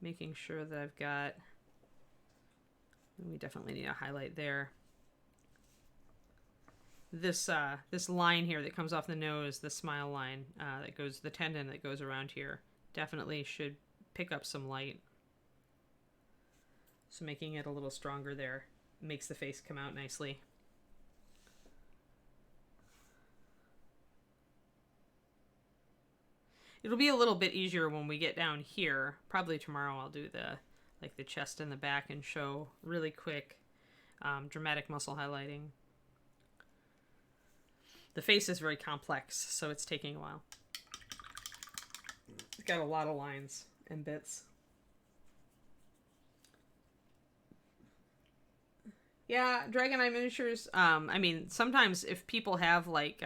making sure that I've got... We definitely need a highlight there. This line here that comes off the nose, the smile line, the tendon that goes around here, definitely should pick up some light. So making it a little stronger there makes the face come out nicely. It'll be a little bit easier when we get down here. Probably tomorrow I'll do the chest and the back and show really quick dramatic muscle highlighting. The face is very complex, so it's taking a while. It's got a lot of lines and bits. Yeah, Dragon Eye Miniatures. I mean, sometimes if people have like,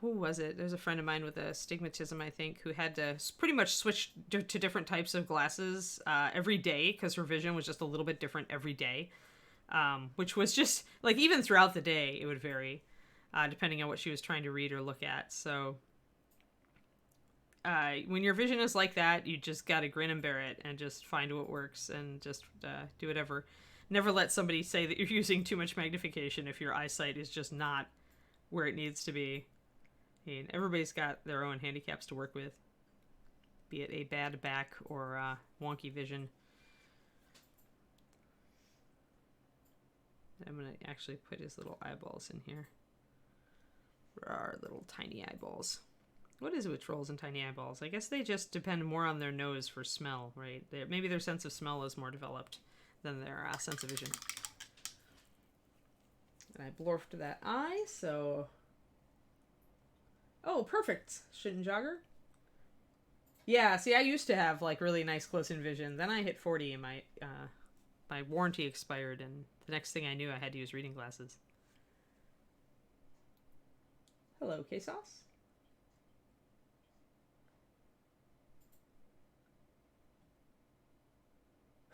who was it? There's a friend of mine with astigmatism, I think, who had to pretty much switch to different types of glasses every day because her vision was just a little bit different every day, which was just like even throughout the day it would vary depending on what she was trying to read or look at. So when your vision is like that, you just gotta grin and bear it and just find what works and just do whatever. Never let somebody say that you're using too much magnification if your eyesight is just not where it needs to be. I mean, everybody's got their own handicaps to work with, be it a bad back or wonky vision. I'm going to actually put his little eyeballs in here. Our little tiny eyeballs. What is it with trolls and tiny eyeballs? I guess they just depend more on their nose for smell, right? Maybe their sense of smell is more developed than their sense of vision. And I blorfed that eye, so... Oh, perfect. Shouldn't jogger? Yeah, see, I used to have, like, really nice close-in vision. Then I hit 40 and my warranty expired, and the next thing I knew, I had to use reading glasses. Hello, K-Sauce.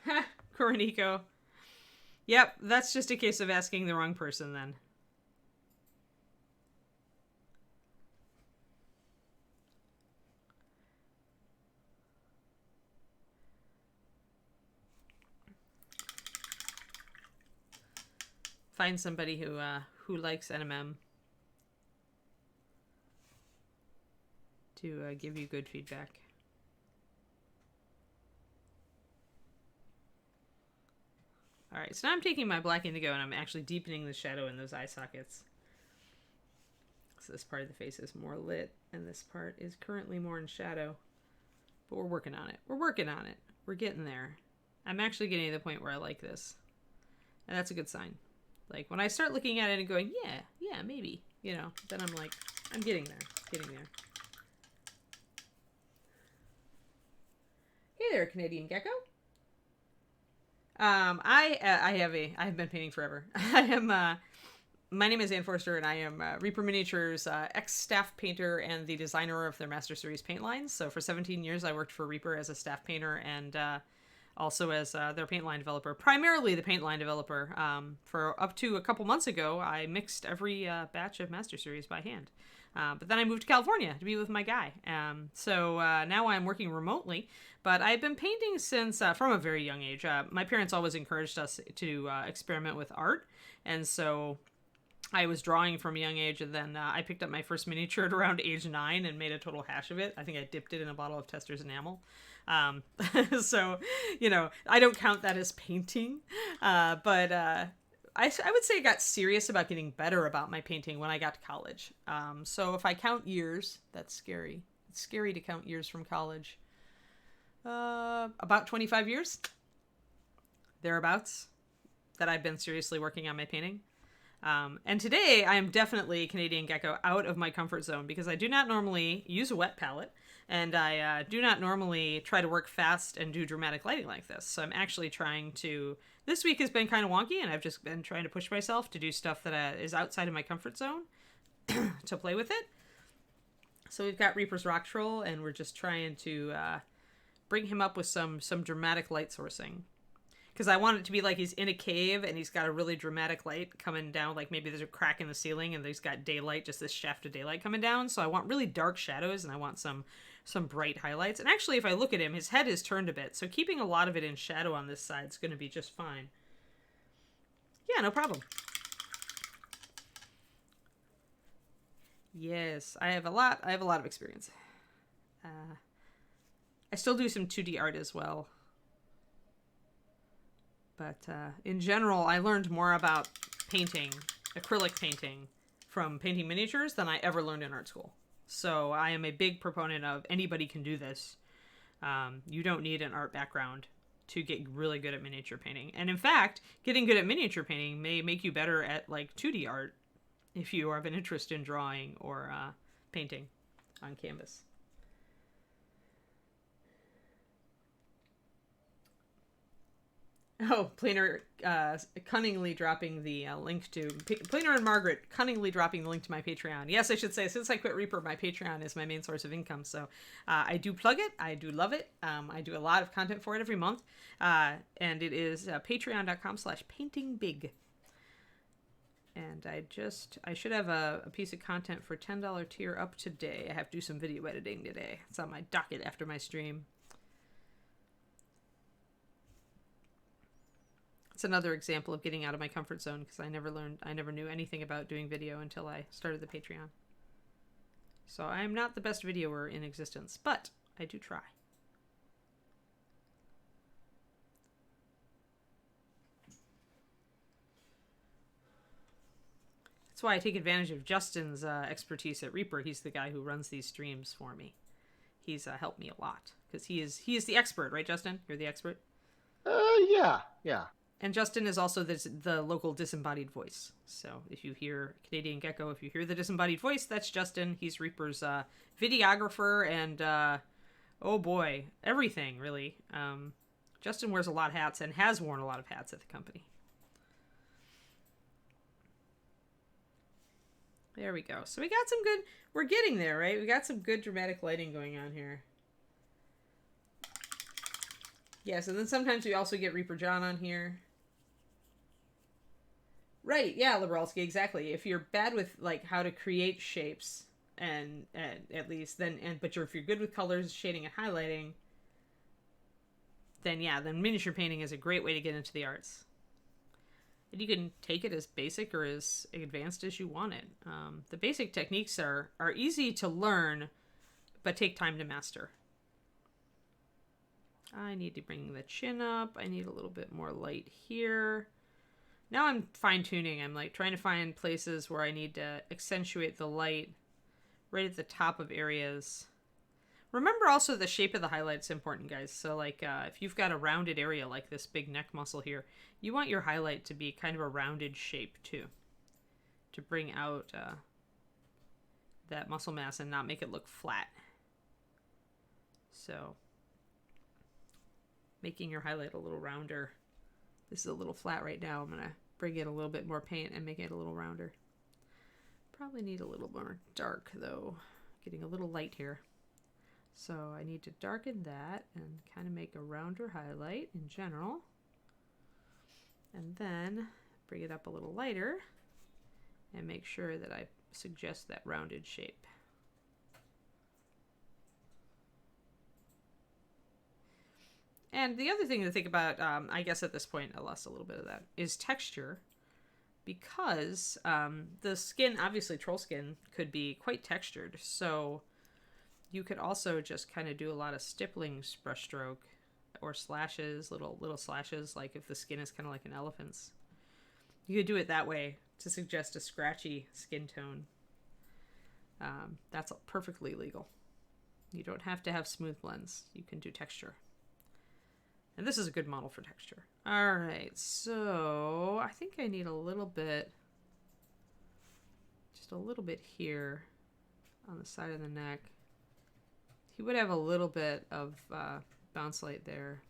Ha! Coronico. Yep, that's just a case of asking the wrong person then. Find somebody who likes NMM to give you good feedback. Alright, so now I'm taking my black indigo and I'm actually deepening the shadow in those eye sockets. So this part of the face is more lit, and this part is currently more in shadow. But we're working on it. We're working on it. We're getting there. I'm actually getting to the point where I like this. And that's a good sign. Like, when I start looking at it and going, yeah, maybe, you know, then I'm like, I'm getting there, getting there. Hey there, Canadian Gecko. I've been painting forever. My name is Ann Forster, and I am Reaper Miniatures ex-staff painter and the designer of their Master Series paint lines. So for 17 years, I worked for Reaper as a staff painter and also as their paint line developer, primarily the paint line developer. For up to a couple months ago, I mixed every batch of Master Series by hand. But then I moved to California to be with my guy. So now I'm working remotely, but I've been painting since from a very young age. My parents always encouraged us to experiment with art, and so I was drawing from a young age, and then I picked up my first miniature at around age 9 and made a total hash of it. I think I dipped it in a bottle of Tester's enamel. So, you know, I don't count that as painting, but I would say I got serious about getting better about my painting when I got to college. So if I count years, that's scary. It's scary to count years from college. About 25 years, thereabouts, that I've been seriously working on my painting. And today I am definitely Canadian Gecko out of my comfort zone because I do not normally use a wet palette, and I do not normally try to work fast and do dramatic lighting like this. So I'm actually trying to... This week has been kind of wonky, and I've just been trying to push myself to do stuff that is outside of my comfort zone to play with it. So we've got Reaper's Rock Troll, and we're just trying to bring him up with some dramatic light sourcing. Because I want it to be like he's in a cave and he's got a really dramatic light coming down. Like maybe there's a crack in the ceiling and he's got daylight, just this shaft of daylight coming down. So I want really dark shadows and I want some bright highlights. And actually, if I look at him, his head is turned a bit. So keeping a lot of it in shadow on this side is going to be just fine. Yeah, no problem. Yes, I have a lot of experience. I still do some 2D art as well. But in general, I learned more about painting, acrylic painting, from painting miniatures than I ever learned in art school. So I am a big proponent of anybody can do this. You don't need an art background to get really good at miniature painting. And in fact, getting good at miniature painting may make you better at like 2D art if you have an interest in drawing or painting on canvas. Oh, Planer cunningly dropping the link to... Planer and Margaret cunningly dropping the link to my Patreon. Yes, I should say, since I quit Reaper, my Patreon is my main source of income. So I do plug it. I do love it. I do a lot of content for it every month. And it is patreon.com/paintingbig. And I should have a piece of content for $10 tier up today. I have to do some video editing today. It's on my docket after my stream. It's another example of getting out of my comfort zone because I never knew anything about doing video until I started the Patreon. So I am not the best videoer in existence, but I do try. That's why I take advantage of Justin's expertise at Reaper. He's the guy who runs these streams for me. He's helped me a lot because he is the expert, right, Justin? You're the expert? Yeah. And Justin is also the local disembodied voice. So if you hear Canadian Gecko, if you hear the disembodied voice, that's Justin. He's Reaper's videographer and, oh boy, everything, really. Justin wears a lot of hats and has worn a lot of hats at the company. There we go. So we got some good... We're getting there, right? We got some good dramatic lighting going on here. Yes, and then sometimes we also get Reaper John on here. Right, yeah, Liberalski, exactly. If you're bad with like how to create shapes and at least then if you're good with colors, shading and highlighting, then miniature painting is a great way to get into the arts. And you can take it as basic or as advanced as you want it. The basic techniques are easy to learn, but take time to master. I need to bring the chin up. I need a little bit more light here. Now I'm fine-tuning. I'm like trying to find places where I need to accentuate the light right at the top of areas. Remember also the shape of the highlight's important, guys. So like if you've got a rounded area like this big neck muscle here, you want your highlight to be kind of a rounded shape too, to bring out that muscle mass and not make it look flat. So making your highlight a little rounder. This is a little flat right now. I'm going to bring in a little bit more paint and make it a little rounder. Probably need a little more dark though. Getting a little light here. So I need to darken that and kind of make a rounder highlight in general. And then bring it up a little lighter and make sure that I suggest that rounded shape. And the other thing to think about, I guess at this point, I lost a little bit of that, is texture. Because the skin, obviously troll skin, could be quite textured. So you could also just kind of do a lot of stippling brushstroke or slashes, little slashes, like if the skin is kind of like an elephant's. You could do it that way to suggest a scratchy skin tone. That's perfectly legal. You don't have to have smooth blends. You can do texture. And this is a good model for texture. All right, so I think I need a little bit, just a little bit here on the side of the neck. He would have a little bit of bounce light there.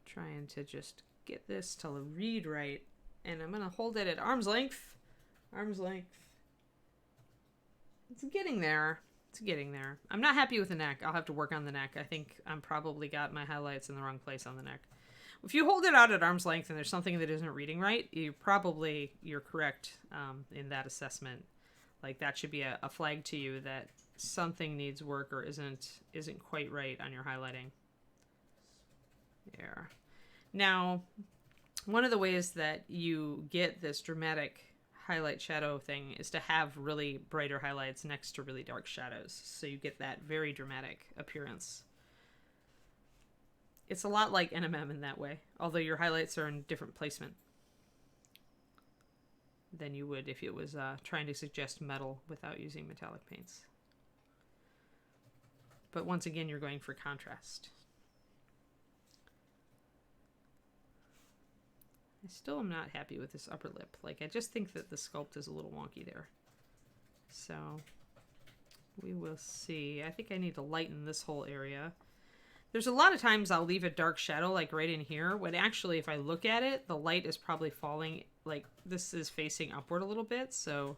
Trying to just get this to read right. And I'm going to hold it at arm's length. Arm's length. It's getting there. It's getting there. I'm not happy with the neck. I'll have to work on the neck. I think I'm probably got my highlights in the wrong place on the neck. If you hold it out at arm's length and there's something that isn't reading right, you're correct in that assessment. Like that should be a flag to you that something needs work or isn't quite right on your highlighting. There. Now, one of the ways that you get this dramatic highlight shadow thing is to have really brighter highlights next to really dark shadows. So you get that very dramatic appearance. It's a lot like NMM in that way, although your highlights are in different placement. than you would if it was trying to suggest metal without using metallic paints. But once again, you're going for contrast. I still am not happy with this upper lip. Like, I just think that the sculpt is a little wonky there. So, we will see. I think I need to lighten this whole area. There's a lot of times I'll leave a dark shadow, like right in here, when actually, if I look at it, the light is probably falling, like, this is facing upward a little bit, so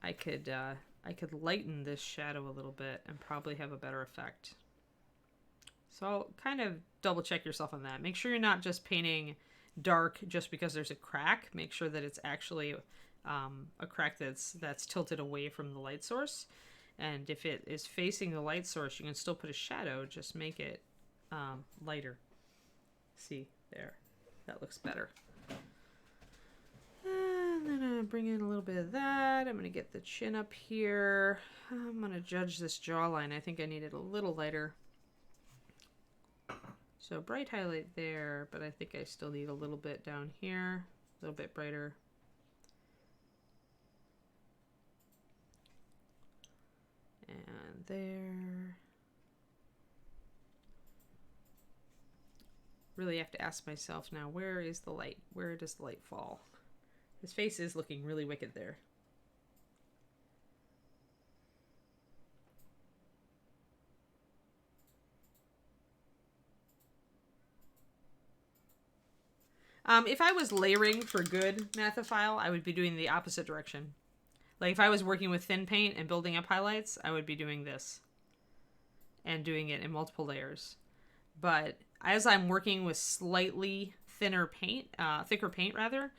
I could lighten this shadow a little bit and probably have a better effect. So, kind of double check yourself on that. Make sure you're not just painting dark just because there's a crack. Make sure that it's actually a crack that's tilted away from the light source. And if it is facing the light source, you can still put a shadow, just make it lighter. See, there. That looks better. And then I'm going to bring in a little bit of that. I'm going to get the chin up here. I'm going to judge this jawline. I think I need it a little lighter. So bright highlight there, but I think I still need a little bit down here, a little bit brighter. And there. Really have to ask myself now, where is the light? Where does the light fall? His face is looking really wicked there. If I was layering for good Mathophile, I would be doing the opposite direction. Like if I was working with thin paint and building up highlights, I would be doing this. And doing it in multiple layers. But as I'm working with slightly thinner paint, thicker paint rather,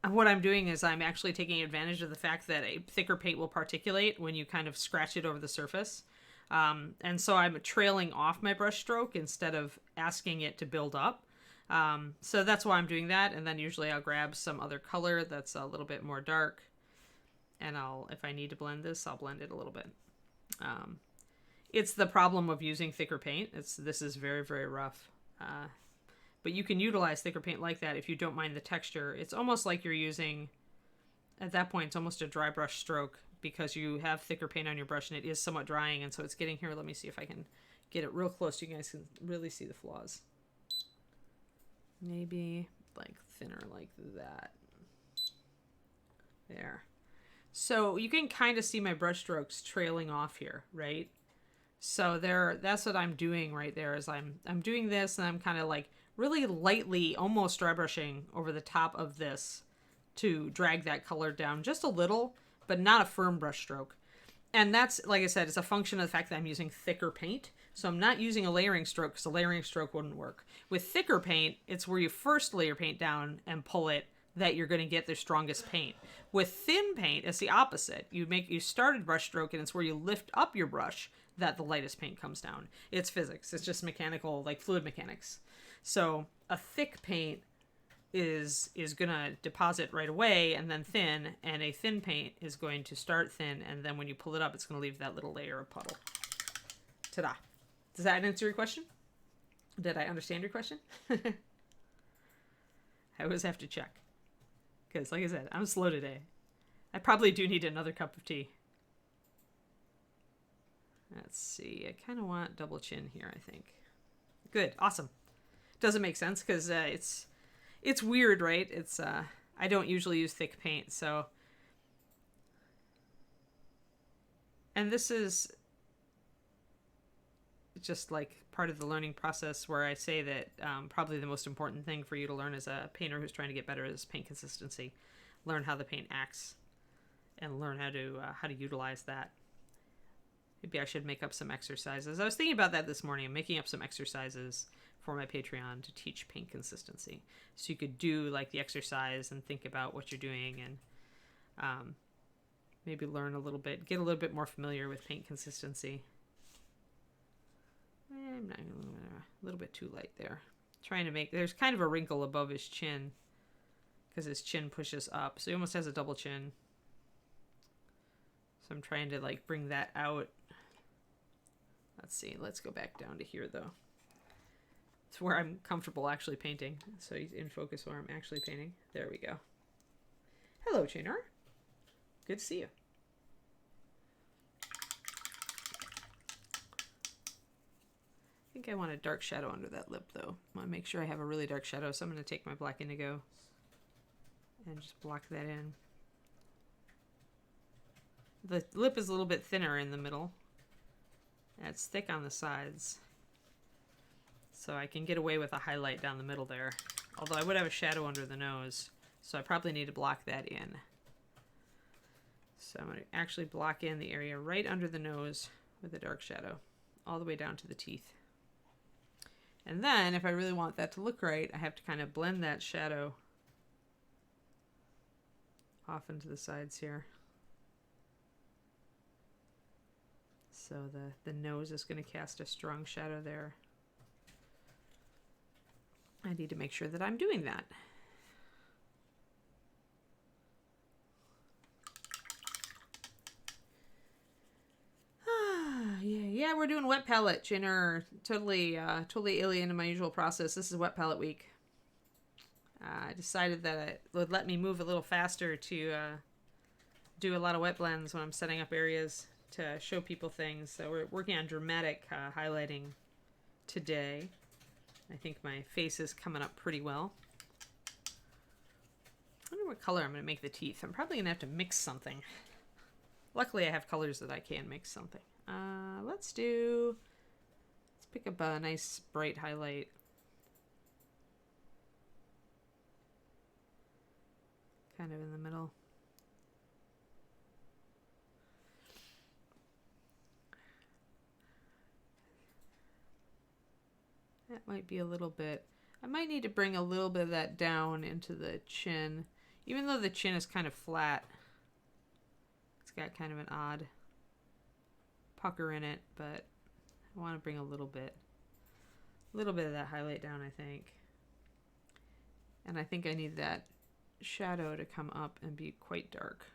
what I'm doing is I'm actually taking advantage of the fact that a thicker paint will particulate when you kind of scratch it over the surface. And so I'm trailing off my brush stroke instead of asking it to build up. So that's why I'm doing that, and then usually I'll grab some other color that's a little bit more dark, and if I need to blend this, I'll blend it a little bit. It's the problem of using thicker paint. This is very, very rough. But you can utilize thicker paint like that if you don't mind the texture. It's almost like you're using, at that point, it's almost a dry brush stroke because you have thicker paint on your brush and it is somewhat drying, and so it's getting here. Let me see if I can get it real close so you guys can really see the flaws. Maybe like thinner like that. There. So you can kind of see my brush strokes trailing off here, right? So that's what I'm doing right there is I'm doing this and I'm kind of like really lightly almost dry brushing over the top of this to drag that color down just a little, but not a firm brush stroke. And that's, like I said, it's a function of the fact that I'm using thicker paint. So I'm not using a layering stroke because a layering stroke wouldn't work. With thicker paint, it's where you first layer paint down and pull it that you're going to get the strongest paint. With thin paint, it's the opposite. You started brush stroke and it's where you lift up your brush that the lightest paint comes down. It's physics. It's just mechanical, like fluid mechanics. So a thick paint is going to deposit right away and then thin, and a thin paint is going to start thin, and then when you pull it up, it's going to leave that little layer of puddle. Ta-da. Does that answer your question? Did I understand your question? I always have to check. Because, like I said, I'm slow today. I probably do need another cup of tea. Let's see. I kind of want double chin here, I think. Good. Awesome. Doesn't make sense because it's weird, right? It's I don't usually use thick paint, so. And this is just like part of the learning process where I say that probably the most important thing for you to learn as a painter who's trying to get better is paint consistency. Learn how the paint acts and learn how to utilize that. Maybe I should make up some exercises. I was thinking about that this morning. I'm making up some exercises for my Patreon to teach paint consistency. So you could do like the exercise and think about what you're doing and maybe learn a little bit, get a little bit more familiar with paint consistency. I'm not a little bit too light there. Trying to make, there's kind of a wrinkle above his chin because his chin pushes up. So he almost has a double chin. So I'm trying to like bring that out. Let's see. Let's go back down to here though. It's where I'm comfortable actually painting. So he's in focus where I'm actually painting. There we go. Hello, Chinner. Good to see you. I think I want a dark shadow under that lip, though. I want to make sure I have a really dark shadow, so I'm going to take my black indigo and just block that in. The lip is a little bit thinner in the middle. And it's thick on the sides. So I can get away with a highlight down the middle there. Although I would have a shadow under the nose, so I probably need to block that in. So I'm going to actually block in the area right under the nose with a dark shadow, all the way down to the teeth. And then, if I really want that to look right, I have to kind of blend that shadow off into the sides here. So the nose is going to cast a strong shadow there. I need to make sure that I'm doing that. Yeah, we're doing wet palette, Jinner. Totally alien to my usual process. This is wet palette week. I decided that it would let me move a little faster to do a lot of wet blends when I'm setting up areas to show people things. So we're working on dramatic highlighting today. I think my face is coming up pretty well. I wonder what color I'm going to make the teeth. I'm probably going to have to mix something. Luckily, I have colors that I can mix something. Let's pick up a nice bright highlight. Kind of in the middle. That might be a little bit. I might need to bring a little bit of that down into the chin. Even though the chin is kind of flat. It's got kind of an odd pucker in it, but I want to bring a little bit of that highlight down, I think. And I think I need that shadow to come up and be quite dark.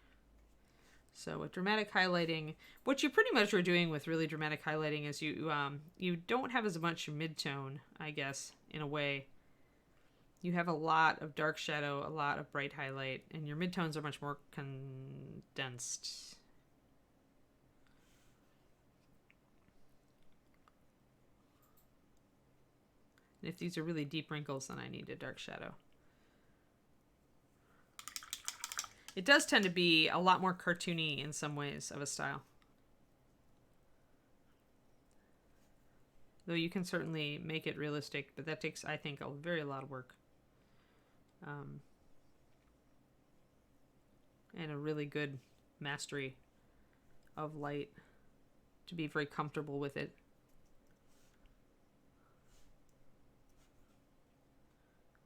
So with dramatic highlighting, what you pretty much are doing with really dramatic highlighting is you don't have as much mid-tone, I guess, in a way. You have a lot of dark shadow, a lot of bright highlight, and your midtones are much more condensed. And if these are really deep wrinkles, then I need a dark shadow. It does tend to be a lot more cartoony in some ways of a style. Though you can certainly make it realistic, but that takes, I think, a lot of work. And a really good mastery of light to be very comfortable with it.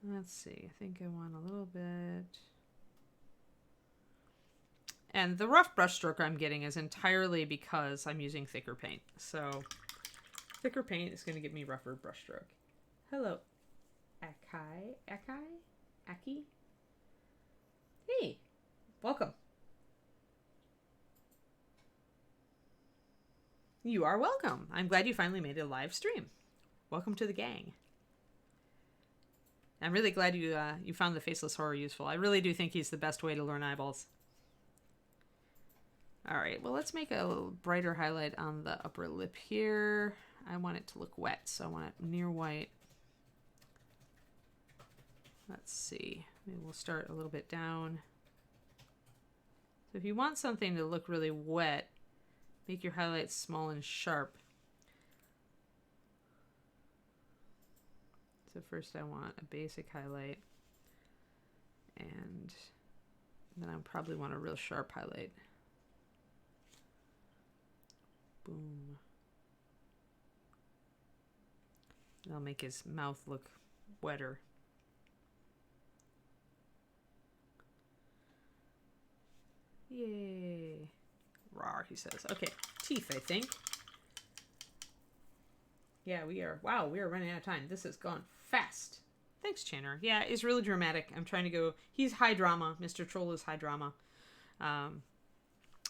Let's see, I think I want a little bit. And the rough brush stroke I'm getting is entirely because I'm using thicker paint. So thicker paint is going to give me rougher brush stroke. Hello, Aki? Hey, welcome. You are welcome. I'm glad you finally made a live stream. Welcome to the gang. I'm really glad you found the faceless horror useful. I really do think he's the best way to learn eyeballs. All right, well, let's make a little brighter highlight on the upper lip here. I want it to look wet, so I want it near white. Let's see. Maybe we'll start a little bit down. So if you want something to look really wet, make your highlights small and sharp. So first I want a basic highlight, and then I probably want a real sharp highlight. Boom. That'll make his mouth look wetter. Yay. Rawr, he says. Okay, teeth, I think. Yeah, we are. Wow, we are running out of time. This has gone fast. Thanks, Channer. Yeah, it's really dramatic. I'm trying to go. He's high drama. Mr. Troll is high drama.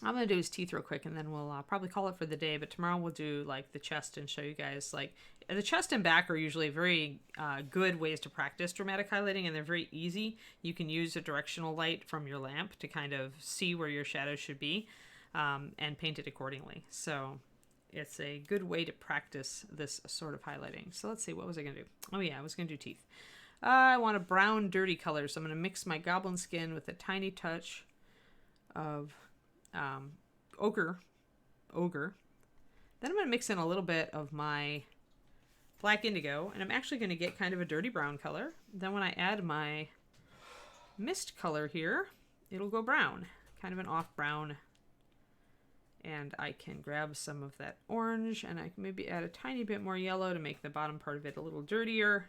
I'm going to do his teeth real quick, and then we'll probably call it for the day. But tomorrow we'll do, like, the chest and show you guys, like, the chest and back are usually very good ways to practice dramatic highlighting, and they're very easy. You can use a directional light from your lamp to kind of see where your shadows should be and paint it accordingly. So it's a good way to practice this sort of highlighting. So let's see, what was I going to do? Oh, yeah, I was going to do teeth. I want a brown, dirty color, so I'm going to mix my goblin skin with a tiny touch of ochre. Then I'm going to mix in a little bit of my black indigo, and I'm actually going to get kind of a dirty brown color. Then when I add my mist color here, it'll go brown, kind of an off brown. And I can grab some of that orange, and I can maybe add a tiny bit more yellow to make the bottom part of it a little dirtier.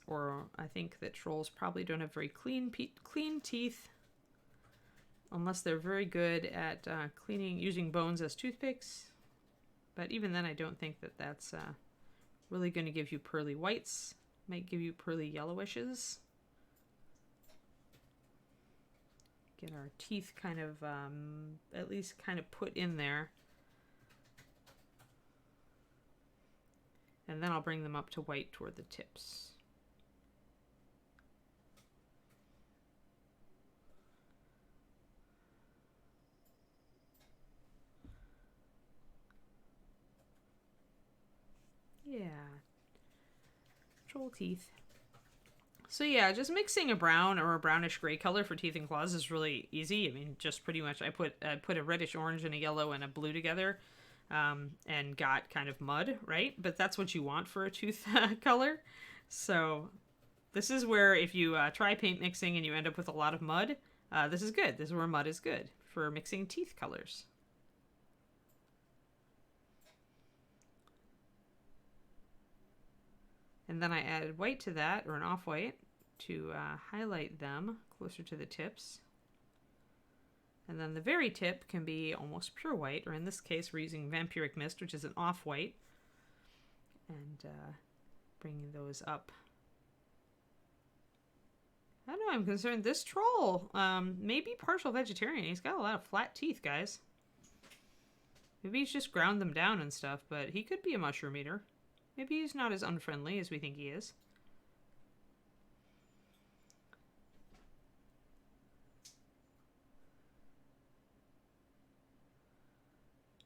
Or I think that trolls probably don't have very clean teeth, unless they're very good at using bones as toothpicks. But even then, I don't think that that's really going to give you pearly whites. Might give you pearly yellowishes. Get our teeth kind of, at least kind of put in there. And then I'll bring them up to white toward the tips. Yeah. Troll teeth. So yeah, just mixing a brown or a brownish gray color for teeth and claws is really easy. I mean, just pretty much I put a reddish orange and a yellow and a blue together and got kind of mud, right? But that's what you want for a tooth color. So this is where if you try paint mixing and you end up with a lot of mud, this is good. This is where mud is good for mixing teeth colors. And then I added white to that, or an off-white, to highlight them closer to the tips. And then the very tip can be almost pure white, or in this case we're using Vampiric Mist, which is an off-white. And bringing those up. I don't know, I'm concerned this troll may be partial vegetarian. He's got a lot of flat teeth, guys. Maybe he's just ground them down and stuff, but he could be a mushroom eater. Maybe he's not as unfriendly as we think he is.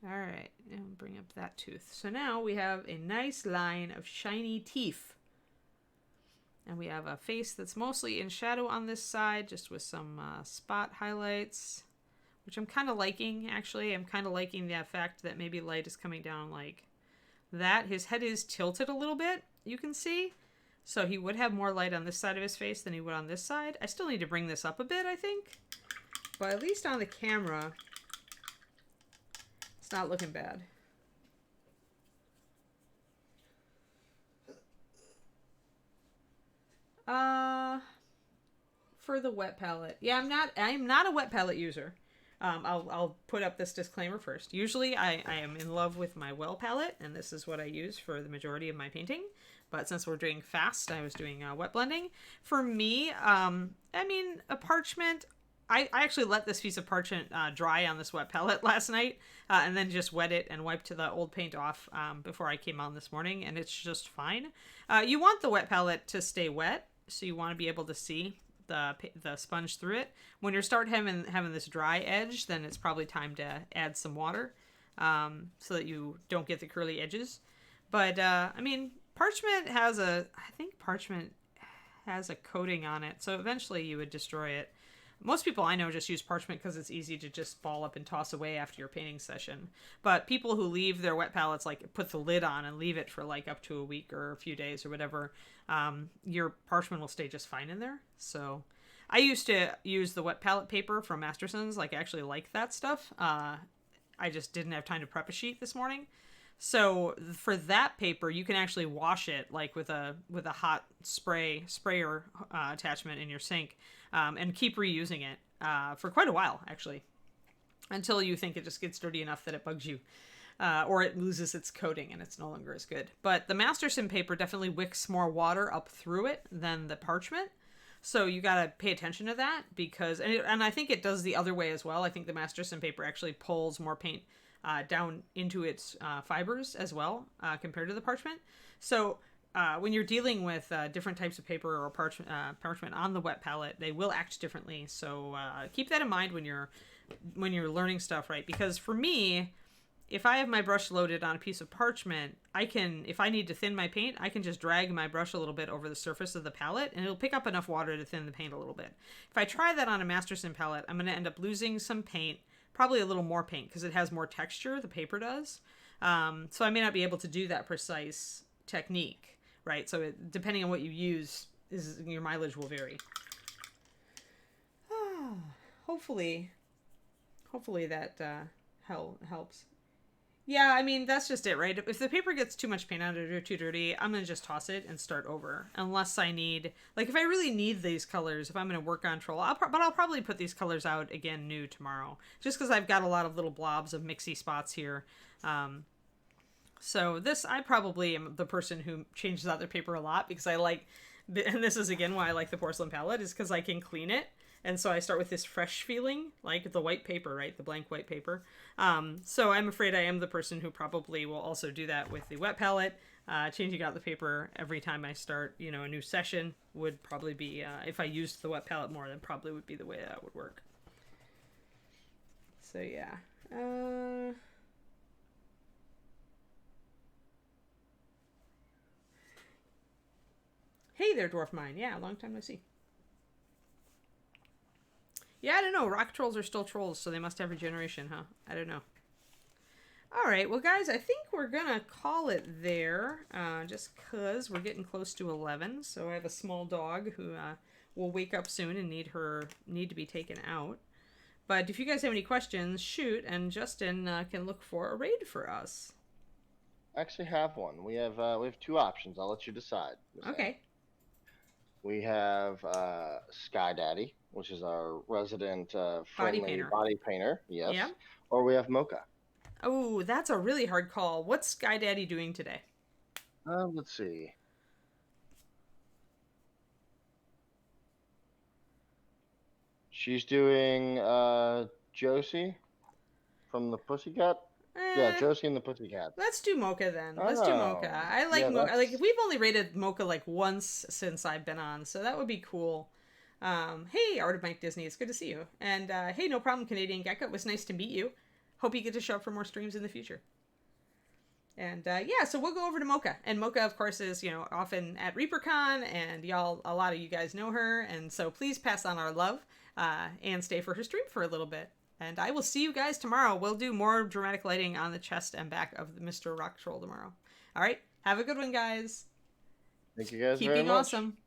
Alright, and bring up that tooth. So now we have a nice line of shiny teeth. And we have a face that's mostly in shadow on this side, just with some spot highlights, which I'm kind of liking, actually. I'm kind of liking the fact that maybe light is coming down like that. His head is tilted a little bit, you can see. So he would have more light on this side of his face than he would on this side. I still need to bring this up a bit, I think. But at least on the camera, it's not looking bad. For the wet palette. Yeah, I'm not a wet palette user. I'll put up this disclaimer first. Usually I am in love with my well palette, and this is what I use for the majority of my painting. But since we're doing fast, I was doing wet blending. For me, I mean, a parchment, I actually let this piece of parchment dry on this wet palette last night, and then just wet it and wiped the old paint off before I came on this morning, and it's just fine. You want the wet palette to stay wet, so you want to be able to see the sponge through it. When you start having this dry edge, then it's probably time to add some water so that you don't get the curly edges. But I mean, parchment has I think parchment has a coating on it, so eventually you would destroy it. Most people I know just use parchment because it's easy to just ball up and toss away after your painting session. But people who leave their wet palettes, like put the lid on and leave it for like up to a week or a few days or whatever, your parchment will stay just fine in there. So I used to use the wet palette paper from Masterson's. Like, I actually like that stuff. I just didn't have time to prep a sheet this morning. So for that paper, you can actually wash it like with a hot sprayer attachment in your sink, and keep reusing it for quite a while, actually, until you think it just gets dirty enough that it bugs you, or it loses its coating and it's no longer as good. But the Masterson paper definitely wicks more water up through it than the parchment. So you got to pay attention to that because, and I think it does the other way as well. I think the Masterson paper actually pulls more paint down into its fibers as well compared to the parchment. So when you're dealing with different types of paper or parchment on the wet palette, they will act differently. So keep that in mind when you're learning stuff, right? Because for me, if I have my brush loaded on a piece of parchment, I can, if I need to thin my paint, I can just drag my brush a little bit over the surface of the palette and it'll pick up enough water to thin the paint a little bit. If I try that on a Masterson palette, I'm going to end up losing some paint, probably a little more paint because it has more texture, the paper does. So I may not be able to do that precise technique, right? So depending on what you use, your mileage will vary. Hopefully that helps. Yeah, I mean, that's just it, right? If the paper gets too much paint on it or too dirty, I'm going to just toss it and start over. Unless I need, like, if I really need these colors, if I'm going to work on Troll, but I'll probably put these colors out again new tomorrow. Just because I've got a lot of little blobs of mixy spots here. So this, I probably am the person who changes out their paper a lot because I like, and this is again why I like the porcelain palette, is because I can clean it. And so I start with this fresh feeling, like the white paper, right? The blank white paper. So I'm afraid I am the person who probably will also do that with the wet palette. Changing out the paper every time I start, a new session would probably be, if I used the wet palette more, then probably would be the way that would work. So yeah. Hey there, Dwarf Mine. Yeah, long time no see. Yeah, I don't know. Rock trolls are still trolls, so they must have regeneration, huh? I don't know. All right, well, guys, I think we're going to call it there, just because we're getting close to 11. So I have a small dog who will wake up soon and need to be taken out. But if you guys have any questions, shoot, and Justin can look for a raid for us. I actually have one. We have two options. I'll let you decide. Okay. We have Sky Daddy, which is our resident friendly body painter. Yes. Yeah. Or we have Mocha. Oh, that's a really hard call. What's Sky Daddy doing today? Let's see. She's doing Josie from the Pussycat. Yeah, Josie and the Pussycat. Let's do Mocha then. Let's do Mocha. I like Mocha. Like, we've only rated Mocha like once since I've been on, so that would be cool. Hey, Art of Mike Disney, it's good to see you. And hey, no problem, Canadian Gecko. It was nice to meet you. Hope you get to show up for more streams in the future. And yeah, so we'll go over to Mocha. And Mocha, of course, is often at ReaperCon, and a lot of you guys know her. And so please pass on our love and stay for her stream for a little bit. And I will see you guys tomorrow. We'll do more dramatic lighting on the chest and back of the Mr. Rock Troll tomorrow. All right. Have a good one, guys. Thank you guys Keep very being much. awesome.